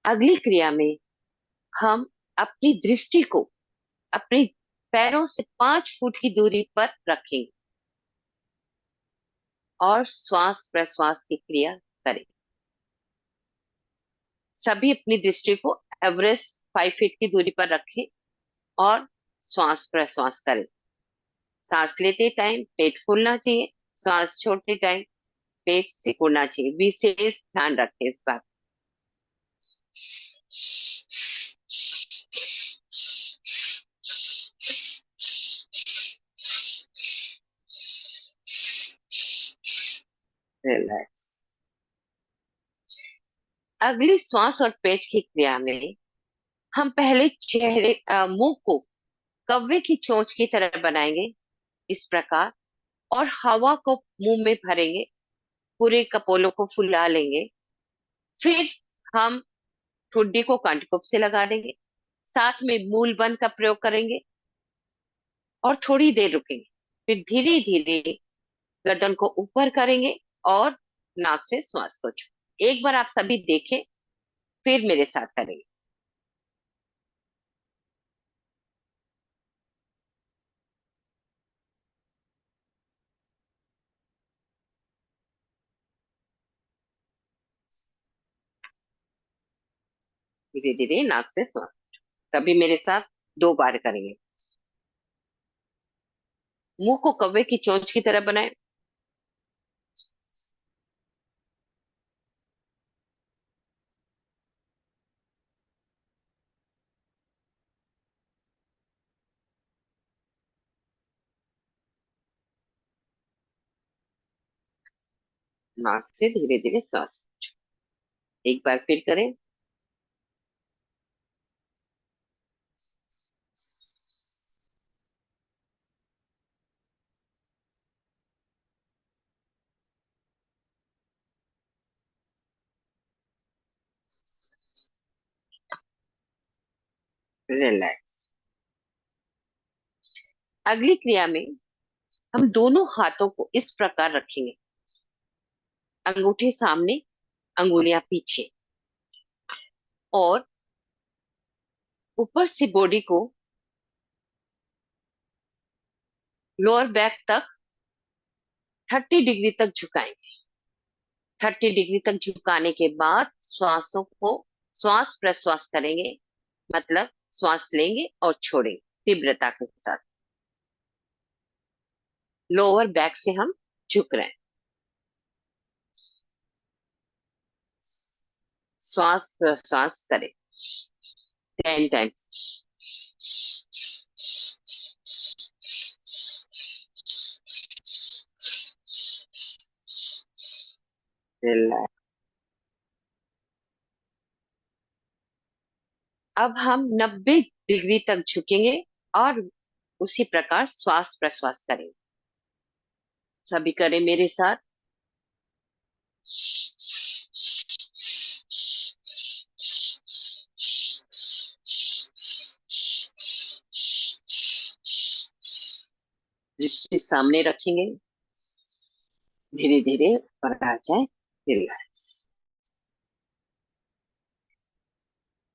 अगली क्रिया में हम अपनी दृष्टि को अपने पैरों से 5 फुट की दूरी पर रखेंगे और श्वास प्रश्वास की क्रिया करें। सभी अपनी दृष्टि को एवरेज 5 फीट की दूरी पर रखें और श्वास प्रश्वास करें। सांस लेते टाइम पेट फूलना चाहिए, श्वास छोड़ते टाइम पेट सिकुड़ना चाहिए। विशेष ध्यान रखें इस बात। रिलैक्स। अगली श्वास और पेट की क्रिया में हम पहले मुंह को कौवे की चोंच की तरह बनाएंगे, इस प्रकार, और हवा को मुंह में भरेंगे, पूरे कपोलों को फुला लेंगे। फिर हम ठुड्डी को कंठकुप से लगा देंगे, साथ में मूल बंद का प्रयोग करेंगे और थोड़ी देर रुकेंगे। फिर धीरे धीरे गर्दन को ऊपर करेंगे और नाक से श्वास को छोड़। एक बार आप सभी देखें, फिर मेरे साथ करेंगे। धीरे धीरे नाक से श्वास। तभी मेरे साथ 2 बार करेंगे। मुंह को कौवे की चोंच की तरह बनाएं। नाक से धीरे धीरे श्वास। एक बार फिर करें। रिलैक्स। अगली क्रिया में हम दोनों हाथों को इस प्रकार रखेंगे, अंगूठे सामने, अंगुलियां पीछे, और ऊपर से बॉडी को लोअर बैक तक 30 डिग्री तक झुकाएंगे। 30 डिग्री तक झुकाने के बाद श्वास प्रश्वास करेंगे, मतलब श्वास लेंगे और छोड़ेंगे तीव्रता के साथ। लोअर बैक से हम झुक रहे हैं। श्वास प्रश्वास करें 10 टाइम्स। रिलैक्स। अब हम 90 डिग्री तक झुकेंगे और उसी प्रकार श्वास प्रश्वास करेंगे। सभी करें मेरे साथ। दृष्टि सामने रखेंगे, धीरे धीरे ऊपर आ जाए। रिलैक्स।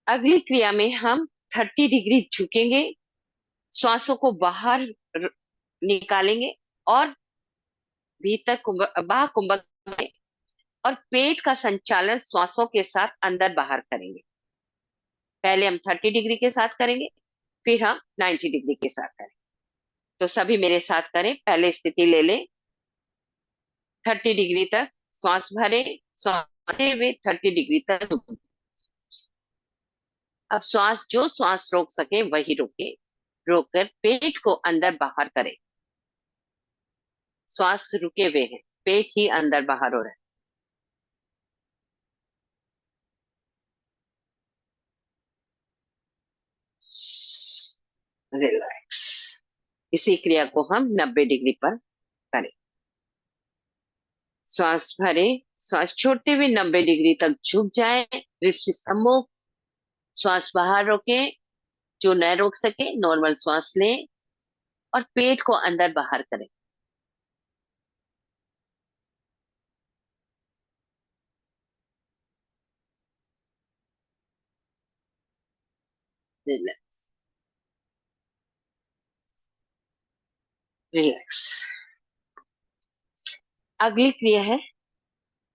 अगली क्रिया में हम 30 डिग्री झुकेंगे, श्वासों को बाहर निकालेंगे और भीतर बाह कुंभक में, और पेट का संचालन श्वासों के साथ अंदर बाहर करेंगे। पहले हम 30 डिग्री के साथ करेंगे, फिर हम 90 डिग्री के साथ करेंगे। तो सभी मेरे साथ करें। पहले स्थिति ले लें, 30 डिग्री तक श्वास भरे, श्वास हुए 30 डिग्री तक झुकें। अब श्वास रोक सके वही रोके, रोककर पेट को अंदर बाहर करें। श्वास रुके हुए हैं, पेट ही अंदर बाहर हो रहा है। रिलैक्स। इसी क्रिया को हम 90 डिग्री पर करें। श्वास भरे, श्वास छोड़ते हुए 90 डिग्री तक झुक जाए, ऋषि सम्मुख। श्वास बाहर रोके, जो न रोक सके नॉर्मल श्वास लें और पेट को अंदर बाहर करें। रिलैक्स। रिलैक्स। अगली क्रिया है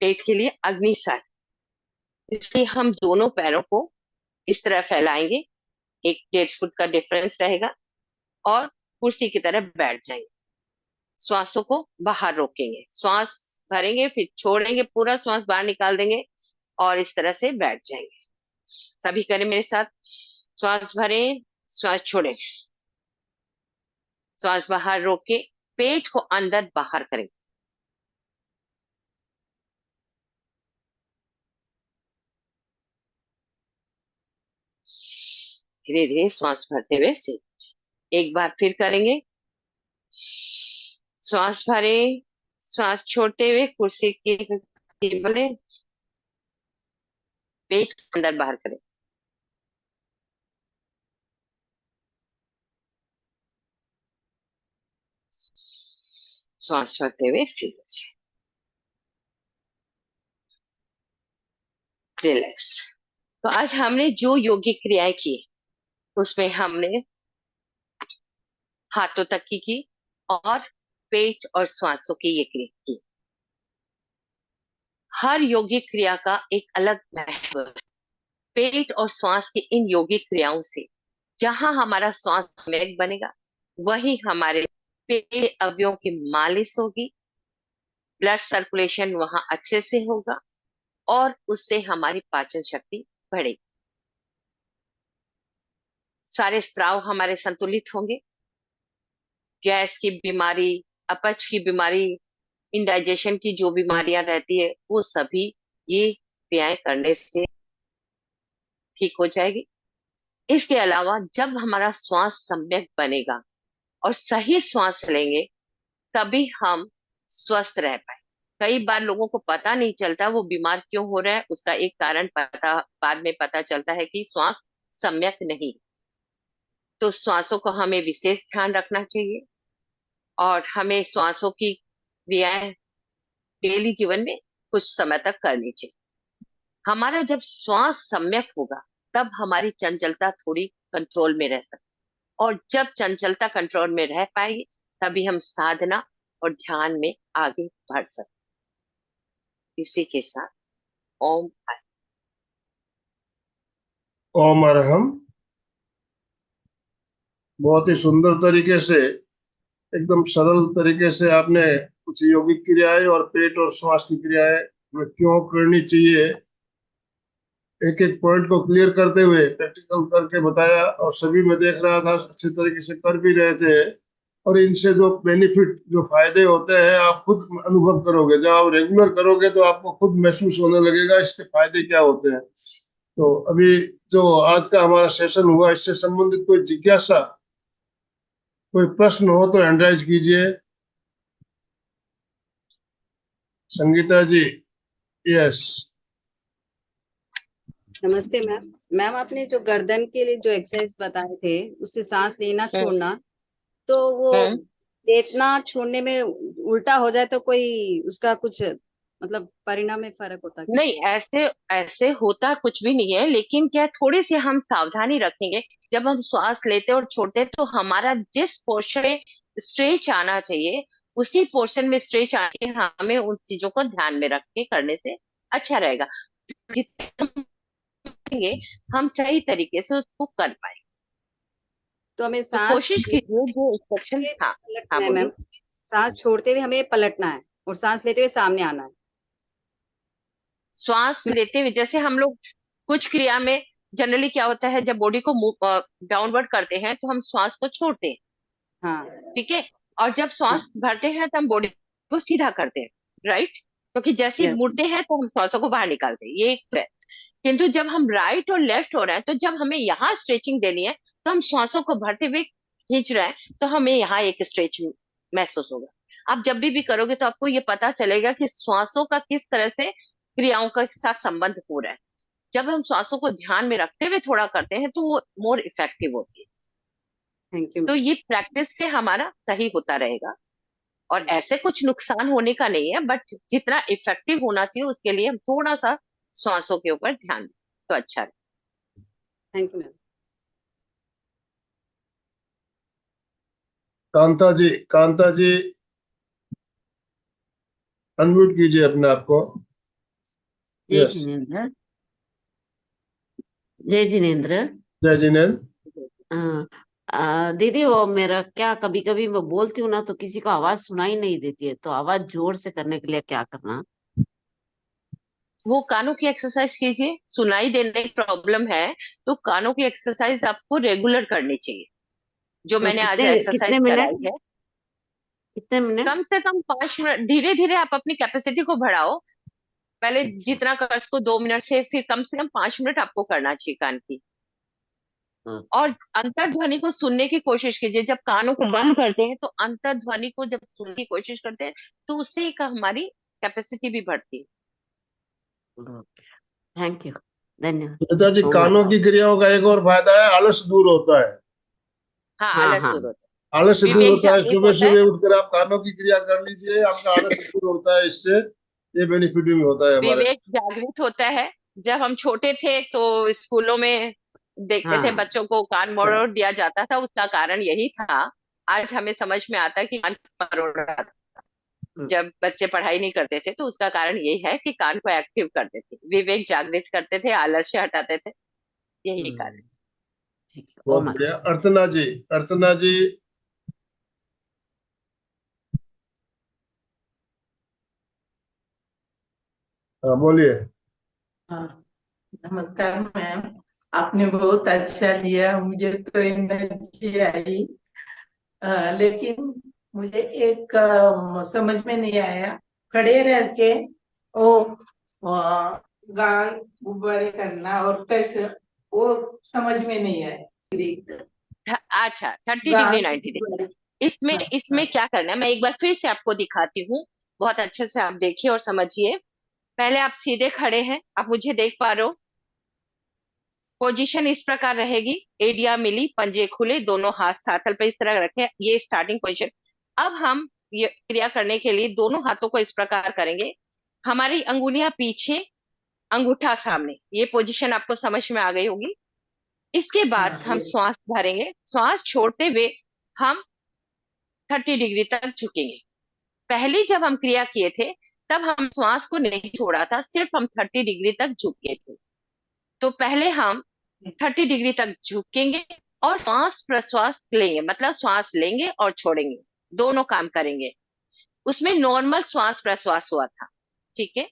पेट के लिए अग्निसार। इसलिए हम दोनों पैरों को इस तरह फैलाएंगे, 1-1.5 फुट का डिफरेंस रहेगा, और कुर्सी की तरह बैठ जाएंगे। श्वासों को बाहर रोकेंगे, श्वास भरेंगे, फिर छोड़ेंगे, पूरा श्वास बाहर निकाल देंगे और इस तरह से बैठ जाएंगे। सभी करें मेरे साथ। श्वास भरें, श्वास छोड़ें, श्वास बाहर रोके, पेट को अंदर बाहर करें। धीरे धीरे श्वास भरते हुए से एक बार फिर करेंगे। श्वास भरे, श्वास छोड़ते हुए कुर्सी की बने, पेट अंदर बाहर करें। श्वास छोड़ते हुए सीधे। रिलैक्स। तो आज हमने जो योगिक क्रियाएं की उसमें हमने हाथों तक की और पेट और श्वासों की ये क्रिया की। हर योगिक क्रिया का एक अलग महत्व है। पेट और श्वास की इन योगिक क्रियाओं से जहां हमारा श्वास सम्यक बनेगा, वही हमारे पेट अवयवों की मालिश होगी, ब्लड सर्कुलेशन वहां अच्छे से होगा और उससे हमारी पाचन शक्ति बढ़ेगी। सारे स्राव हमारे संतुलित होंगे। गैस की बीमारी, अपच की बीमारी, इंडाइजेशन की जो बीमारियां रहती है, वो सभी ये क्रियाएं करने से ठीक हो जाएगी। इसके अलावा जब हमारा श्वास सम्यक बनेगा और सही श्वास लेंगे, तभी हम स्वस्थ रह पाए। कई बार लोगों को पता नहीं चलता वो बीमार क्यों हो रहा है, उसका एक कारण बाद में पता चलता है कि श्वास सम्यक नहीं। तो श्वासों को हमें विशेष ध्यान रखना चाहिए और हमें श्वासों की क्रियाएं डेली जीवन में कुछ समय तक करनी चाहिए। हमारा जब श्वास सम्यक होगा तब हमारी चंचलता थोड़ी कंट्रोल में रह सकती, और जब चंचलता कंट्रोल में रह पाएगी तभी हम साधना और ध्यान में आगे बढ़ सकते। इसी के साथ ओम। ओम अरहम। बहुत ही सुंदर तरीके से, एकदम सरल तरीके से आपने कुछ योगिक क्रियाएं और पेट और श्वास की क्रियाएं में क्यों करनी चाहिए, एक एक पॉइंट को क्लियर करते हुए प्रैक्टिकल करके बताया, और सभी मैं देख रहा था अच्छे तरीके से कर भी रहे थे। और इनसे जो बेनिफिट, जो फायदे होते हैं, आप खुद अनुभव करोगे। जब आप रेगुलर करोगे तो आपको खुद महसूस होने लगेगा इसके फायदे क्या होते हैं। तो अभी जो आज का हमारा सेशन हुआ, इससे संबंधित कोई जिज्ञासा, कोई प्रश्न हो तो हैंड राइज कीजिए। संगीता जी। यस। नमस्ते मैम। मैम, आपने जो गर्दन के लिए जो एक्सरसाइज बताए थे, उससे सांस लेना छोड़ना, तो वो लेना छोड़ने में उल्टा हो जाए तो कोई उसका कुछ मतलब परिणाम में फर्क होता क्या? नहीं, ऐसे ऐसे होता कुछ भी नहीं है, लेकिन क्या थोड़ी सी हम सावधानी रखेंगे। जब हम श्वास लेते और छोड़ते हैं तो हमारा जिस पोर्शन में स्ट्रेच आना चाहिए उसी पोर्शन में स्ट्रेच आके हमें उन चीजों को ध्यान में रख के करने से अच्छा रहेगा। जितना हम करेंगे, हम सही तरीके से उसको कर पाए। तो हमें तो सांस कोशिश कीजिए जो इंस्ट्रक्शन। छोड़ते हाँ, हुए हाँ पलटना है बोलिए। मैम। सांस छोड़ते हुए हमें पलटना है और सांस लेते हुए सामने आना है। श्वास लेते हुए जैसे हम लोग कुछ क्रिया में जनरली क्या होता है, जब बॉडी को डाउनवर्ड करते हैं तो हम श्वास को छोड़ते हैं, हाँ ठीक है। और जब हाँ। श्वास भरते हैं तो हम बॉडी को सीधा करते हैं, राइट। क्योंकि जैसे ही यस। मुड़ते हैं तो हम श्वासों को बाहर निकालते हैं, ये एक है। किंतु जब हम राइट और लेफ्ट हो रहे हैं तो जब हमें यहाँ स्ट्रेचिंग देनी है तो हम श्वासों को भरते हुए खींच रहे हैं, तो हमें यहाँ एक स्ट्रेच महसूस होगा। आप जब भी करोगे तो आपको ये पता चलेगा कि श्वासों का किस तरह से क्रियाओं के साथ संबंध हो रहा है। जब हम श्वासों को ध्यान में रखते हुए थोड़ा करते हैं तो वो मोर इफेक्टिव होती है। Thank you. तो ये प्रैक्टिस से हमारा सही होता रहेगा, और ऐसे कुछ नुकसान होने का नहीं है, बट जितना इफेक्टिव होना चाहिए उसके लिए हम थोड़ा सा श्वासों के ऊपर ध्यान दें तो अच्छा है। Thank you ma'am. Kanta ji, Kanta ji unmute कीजिए अपने आप को। जय यस। जिनेन्द्र। जय जिनेन्द्र। जय जिनेन्द्र। दीदी, वो मेरा क्या, कभी कभी मैं बोलती हूँ ना तो किसी को आवाज सुनाई नहीं देती है, तो आवाज जोर से करने के लिए क्या करना? वो कानों की एक्सरसाइज कीजिए। सुनाई देने की प्रॉब्लम है तो कानों की एक्सरसाइज आपको रेगुलर करनी चाहिए, जो तो मैंने आज कितने एक्सरसाइज कितने मिनट? कराई है। कितने मिनट? कम से कम 5 मिनट, धीरे धीरे आप अपनी कैपेसिटी को बढ़ाओ। पहले अच्छा। जितना कर सको 2 मिनट से, फिर कम से कम 5 मिनट आपको करना चाहिए कान की। हाँ, और अंतर्ध्वनि को सुनने की कोशिश कीजिए। जब कानों को बंद करते हैं तो अंतर्ध्वनि को जब सुनने की कोशिश करते हैं तो उससे एक हमारी कैपेसिटी भी बढ़ती है। Thank you. धन्यवाद। सुनीता जी, ओम कानों की क्रियाओं का एक और फायदा है, आलस दूर होता है। हाँ, हाँ आलस हाँ। दूर होता आलस से है, दूर विवेक होता है। जागृत सुबह होता है। सुबह उठकर आप कानों की क्रिया कर लीजिए, आपका आलस दूर होता है। इससे ये बेनिफिट भी होता है हमारे। विवेक जागृत होता है। जब हम छोटे थे तो स्कूलों में देखते थे हाँ बच्चों को कान सर। मरोड़ दिया जाता था, उसका कारण यही था। आज हमें समझ में आता है कि कान क्यों मरोड़ा था। जब बच्चे पढ़ाई नहीं करते थे तो उसका कारण यही है कि कान को एक्टिव करते थे, विवेक जागृत करते थे, आलस्य हटाते थे, यही कारण। ठीक है। बहुत ओम। बढ़िया। अर्चना जी, अर्चना जी। हाँ, बोलिए। हाँ, नमस्कार मैम। आपने बहुत अच्छा लिया, मुझे तो एनर्जी आई। लेकिन मुझे एक समझ में नहीं आया। खड़े रह के वो गाल गुब्बारे करना और कैसे, वो समझ में नहीं आया। अच्छा, 30 डिग्री गाल 90 डिग्री। गुब्बारे। इसमें हाँ इसमें हाँ। क्या करना है, मैं एक बार फिर से आपको दिखाती हूँ। बहुत अच्छे से आप देखिए और समझिए। पहले आप सीधे खड़े हैं, आप मुझे देख पा रहे हो। पोजीशन इस प्रकार रहेगी, एडिया मिली, पंजे खुले, दोनों हाथ सातल पे इस तरह रखे, ये स्टार्टिंग पोजीशन। अब हम ये क्रिया करने के लिए दोनों हाथों को इस प्रकार करेंगे, हमारी अंगुलियां पीछे, अंगूठा सामने, ये पोजीशन आपको समझ में आ गई होगी। इसके बाद हाँ, हम श्वास भरेंगे, श्वास छोड़ते हुए हम 30 डिग्री तक झुकेंगे। पहले जब हम क्रिया किए थे तब हम श्वास को नहीं छोड़ा था, सिर्फ हम 30 डिग्री तक झुके थे। तो पहले हम 30 डिग्री तक झुकेंगे और श्वास प्रश्वास लेंगे, मतलब श्वास लेंगे और छोड़ेंगे, दोनों काम करेंगे। उसमें नॉर्मल श्वास प्रश्वास हुआ था, ठीक है।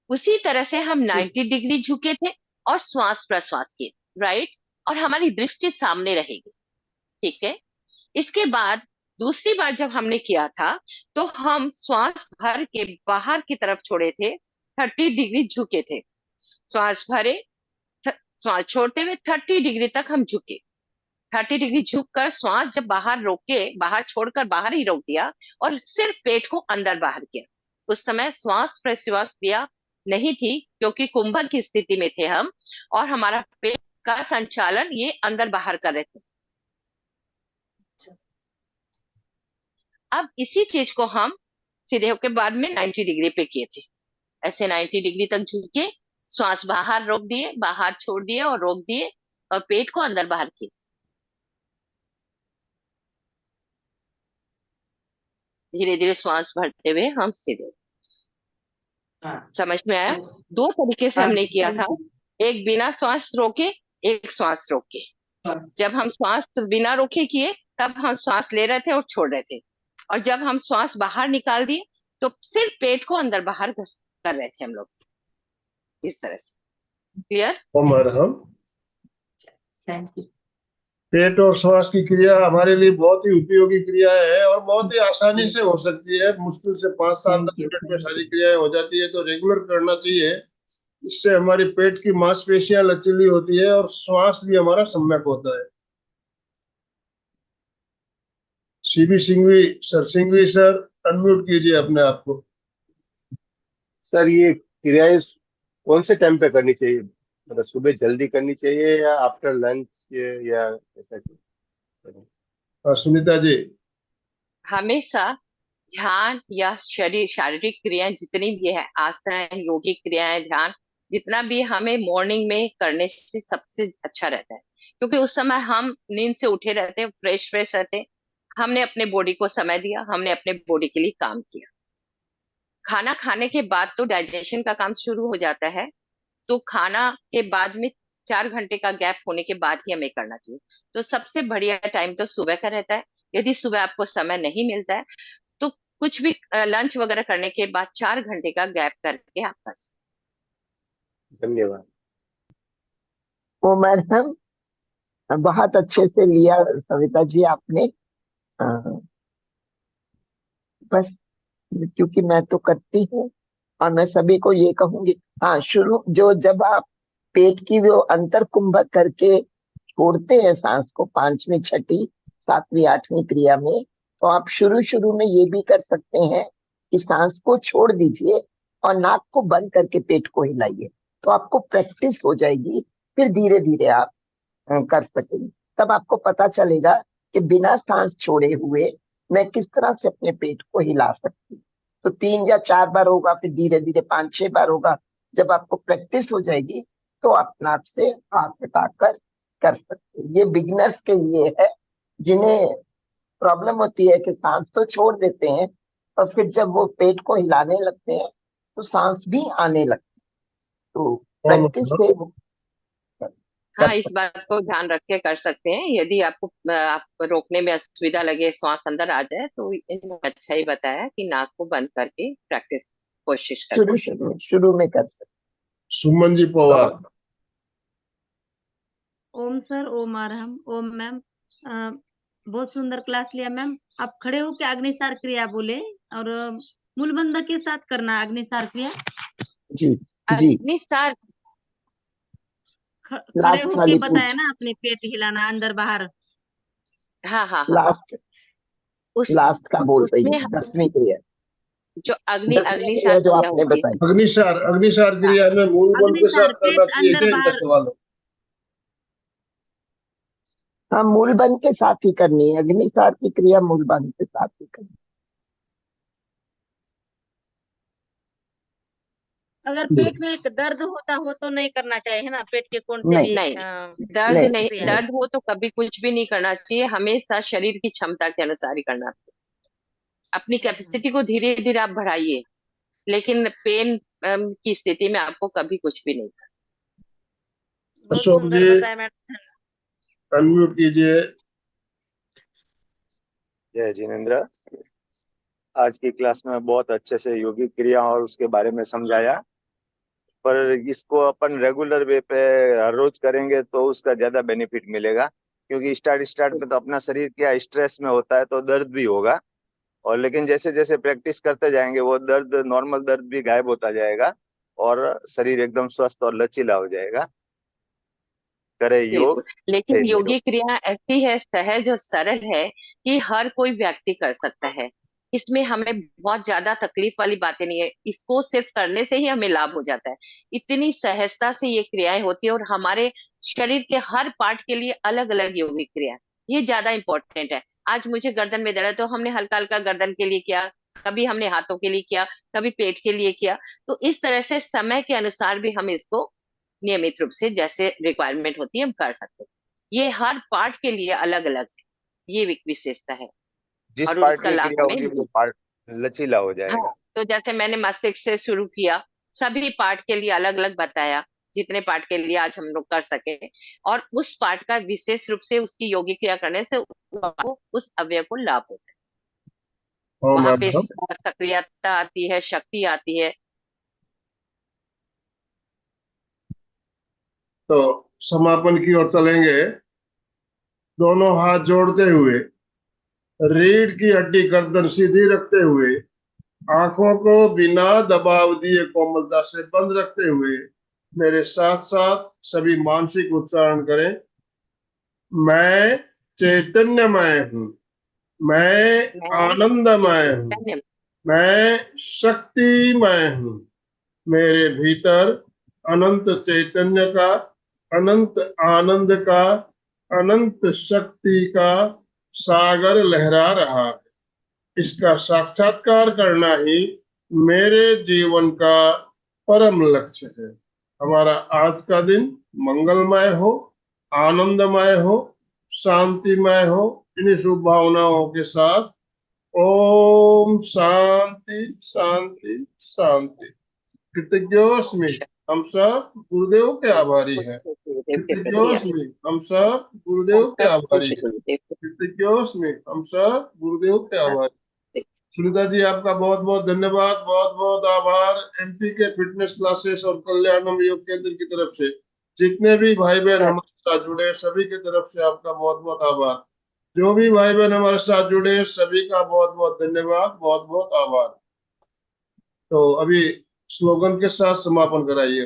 उसी तरह से हम 90 डिग्री झुके थे और श्वास प्रश्वास किए, राइट, और हमारी दृष्टि सामने रहेगी, ठीक है। इसके बाद दूसरी बार जब हमने किया था तो हम श्वास भर के बाहर की तरफ छोड़े थे, 30 डिग्री झुके थे, श्वास भरे, श्वास छोड़ते हुए 30 डिग्री तक हम झुके। 30 डिग्री झुक कर श्वास जब बाहर रोके, बाहर छोड़कर बाहर ही रोक दिया और सिर्फ पेट को अंदर बाहर किया। उस समय श्वास प्रश्वास क्रिया नहीं थी क्योंकि कुंभक की स्थिति में थे हम, और हमारा पेट का संचालन ये अंदर बाहर कर रहे थे। अब इसी चीज को हम सीधे होके बाद में 90 डिग्री पे किए थे। ऐसे 90 डिग्री तक झुके, श्वास बाहर रोक दिए, बाहर छोड़ दिए और रोक दिए, और पेट को अंदर बाहर किए। धीरे धीरे श्वास भरते हुए हम सीधे। हाँ, समझ में आया? yes, दो तरीके से हाँ, हमने किया था, thank you. एक बिना श्वास रोके, एक श्वास रोके। हाँ, जब हम श्वास बिना रोके किए तब हम श्वास ले रहे थे और छोड़ रहे थे, और जब हम श्वास बाहर निकाल दिए तो सिर्फ पेट को अंदर बाहर कर रहे थे हम लोग, इस तरह से। Clear? Om Arham. thank you. पेट और श्वास की क्रिया हमारे लिए बहुत ही उपयोगी क्रिया है और बहुत ही आसानी से हो सकती है। मुश्किल से 5-7 Thank you, मिनट में thank सारी you. क्रियाएं हो जाती है, तो रेगुलर करना चाहिए। इससे हमारी पेट की मांसपेशियां लचीली होती है और श्वास भी हमारा सम्यक होता है। CB Singhvi sir, Singhvi sir unmute कीजिए अपने आप को। सर ये क्रियाएं कौन से टाइम पे करनी चाहिए? मतलब सुबह जल्दी करनी चाहिए या आफ्टर लंच या ऐसा कुछ? सुनीता जी। हमेशा ध्यान या शारीरिक क्रियाएं जितनी भी है, आसन, योगिक क्रियाएं, ध्यान, जितना भी हमें मॉर्निंग में करने से सबसे अच्छा रहता है, क्योंकि उस समय हम नींद से उठे रहते हैं, फ्रेश फ्रेश रहते हैं, हमने अपने बॉडी को समय दिया, हमने अपने बॉडी के लिए काम किया। खाना खाने के बाद तो डाइजेशन का काम शुरू हो जाता है, तो खाना के बाद में 4 घंटे का गैप होने के बाद ही हमें करना चाहिए। तो सबसे बढ़िया टाइम तो सुबह का रहता है। यदि सुबह आपको समय नहीं मिलता है तो कुछ भी लंच वगैरह करने के बाद 4 घंटे का गैप करके आप कर सकते। धन्यवाद। वो मैडम बहुत अच्छे से लिया सविता जी आपने। बस क्योंकि मैं तो करती हूँ और मैं सभी को ये कहूंगी, हाँ शुरू जब आप पेट की वो अंतर कुंभक करके छोड़ते हैं सांस को 5वीं 6वीं 7वीं 8वीं क्रिया में, तो आप शुरू में ये भी कर सकते हैं कि सांस को छोड़ दीजिए और नाक को बंद करके पेट को हिलाइए, तो आपको प्रैक्टिस हो जाएगी। फिर धीरे धीरे आप कर सकेंगे, तब आपको पता चलेगा कि बिना सांस छोड़े हुए मैं किस तरह से अपने पेट को हिला सकती हूँ। तो 3 या 4 बार होगा, फिर धीरे धीरे 5-6 बार होगा। जब आपको प्रैक्टिस हो जाएगी तो आप नाक से हाथ हटाकर कर सकते हैं। ये बिगिनर्स के लिए है, जिन्हें प्रॉब्लम होती है कि सांस तो छोड़ देते हैं और फिर जब वो पेट को हिलाने लगते हैं तो सांस भी आने लगती है। तो प्रैक्टिस से वो हाँ, इस बात को ध्यान रख के कर सकते हैं। यदि आपको आप रोकने में असुविधा लगे, श्वास अंदर आ जाए, तो इन्होंने अच्छा ही बताया कि नाक को बंद करके प्रैक्टिस कोशिश करें। शुरू में कर सकते। सुमन जी पवार। ओम सर, ओम अरहम, ओम मैम। बहुत सुंदर क्लास लिया मैम। आप खड़े होकर अग्निसार क्रिया बोले और मूलबंध के साथ करना अग्निसार क्रिया। जी जी, अग्निसार खड़े होके बताया ना आपने, पेट हिलाना अंदर बाहर। हाँ हाँ, लास्ट का बोल रही है 10वीं क्रिया, जो अग्निसार जो आपने बताई। अग्निसार क्रिया में मूलबंध के साथ करना चाहिए क्या, इनका सवाल है। हाँ, मूल बंध के साथ ही करनी है, अग्निसार की क्रिया मूल बंध के साथ ही करनी अगर पेट में एक दर्द होता हो तो नहीं करना चाहिए, है ना, पेट के कोण पे नहीं भी नहीं, दर्द नहीं नहीं, क्रिया है। दर्द हो तो कभी कुछ भी नहीं करना चाहिए, हमेशा शरीर की क्षमता के अनुसार ही करना चाहिए। अपनी कैपेसिटी को धीरे धीरे आप बढ़ाइए, लेकिन पेन की स्थिति में आपको कभी कुछ भी नहीं करना। बहुत अशोक सुंदर जी बताया मैडम। अनम्यूट कीजिए। जय जिनेन्द्र। आज की क्लास में बहुत अच्छे से योगिक क्रिया और उसके बारे में समझाया, पर इसको अपन रेगुलर वे पे हर रोज करेंगे तो उसका ज्यादा बेनिफिट मिलेगा, क्योंकि स्टार्ट में तो अपना शरीर क्या स्ट्रेस में होता है तो दर्द भी होगा, और लेकिन जैसे जैसे प्रैक्टिस करते जाएंगे वो दर्द, नॉर्मल दर्द भी गायब होता जाएगा और शरीर एकदम स्वस्थ और लचीला हो जाएगा। करे योग, बिल्कुल, लेकिन है निरोग। योगी क्रिया ऐसी है, सहज और सरल है कि हर कोई व्यक्ति कर सकता है। इसमें हमें बहुत ज्यादा तकलीफ वाली बातें नहीं है, इसको सिर्फ करने से ही हमें लाभ हो जाता है। इतनी सहजता से ये क्रियाएं होती है और हमारे शरीर के हर पार्ट के लिए अलग अलग योगिक क्रिया, ये ज्यादा इंपॉर्टेंट है। आज मुझे गर्दन में दर्द है तो हमने हल्का हल्का गर्दन के लिए किया, कभी हमने हाथों के लिए किया, कभी पेट के लिए किया। तो इस तरह से समय के अनुसार भी हम इसको नियमित रूप से जैसे रिक्वायरमेंट होती है हम कर सकते हैं। ये हर पार्ट के लिए अलग अलग है, ये एक विशेषता है। जिस और पार्ट उसका की लाभ क्रिया हमें होगी वो पार्ट लचीला हो हाँ, जाएगा। तो जैसे मैंने मस्तिष्क से शुरू किया, सभी पार्ट के लिए अलग अलग बताया, जितने पार्ट के लिए आज हम लोग कर सके। और उस पार्ट का विशेष रूप से उसकी योगिक क्रिया करने से वो उस अवयव को लाभ होता है, हाँ वहां पे मैडम। सक्रियता आती है, शक्ति आती है। तो समापन की ओर चलेंगे। दोनों हाथ जोड़ते हुए, रीढ़ की हड्डी गर्दन सीधी रखते हुए, आंखों को बिना दबाव दिए कोमलता से बंद रखते हुए मेरे साथ साथ सभी मानसिक उच्चारण करें। मैं चैतन्यमय हूँ, मैं मैं आनंदमय हूँ, चैतन्य, मैं शक्तिमय हूँ। मेरे भीतर अनंत चैतन्य का, अनंत आनंद का, अनंत शक्ति का सागर लहरा रहा है। इसका साक्षात्कार करना ही मेरे जीवन का परम लक्ष्य है। हमारा आज का दिन मंगलमय हो, आनंदमय हो, शांतिमय हो। इन्हीं शुभ भावनाओं के साथ ओम शांति शांति शांति। कृतज्ञोस्मि, हम सब गुरुदेव के आभारी हैं। गुरुदेव के प्रति कृतज्ञोस्मि, हम सब गुरुदेव के सब आभारी कुछ हैं। गुरुदेव के कृतज्ञोस्मि, हम सब गुरुदेव के आभारी। प्रति। सुनीता जी आपका बहुत बहुत धन्यवाद, बहुत बहुत आभार। एमपी के फिटनेस क्लासेस और कल्याणम योग केंद्र की तरफ से जितने भी भाई बहन हमारे साथ जुड़े सभी की तरफ से आपका बहुत बहुत आभार। जो भी भाई बहन हमारे साथ जुड़े सभी का बहुत बहुत धन्यवाद, बहुत बहुत आभार। तो अभी स्लोगन के साथ समापन कराइए।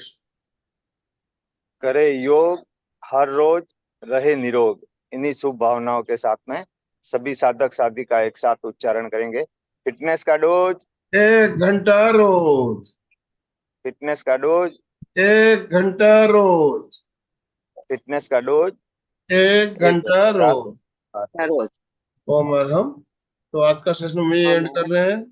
करे योग, हर रोज रहे निरोग। इन्हीं शुभ भावनाओं के साथ में सभी साधक साधिका एक साथ उच्चारण करेंगे। फिटनेस का डोज, 1 घंटा रोज, फिटनेस का डोज, 1 घंटा रोज, फिटनेस का डोज, 1 घंटा रोज। हाँ। रोज ओम अर्हम। तो आज का सेशन में एंड कर रहे हैं।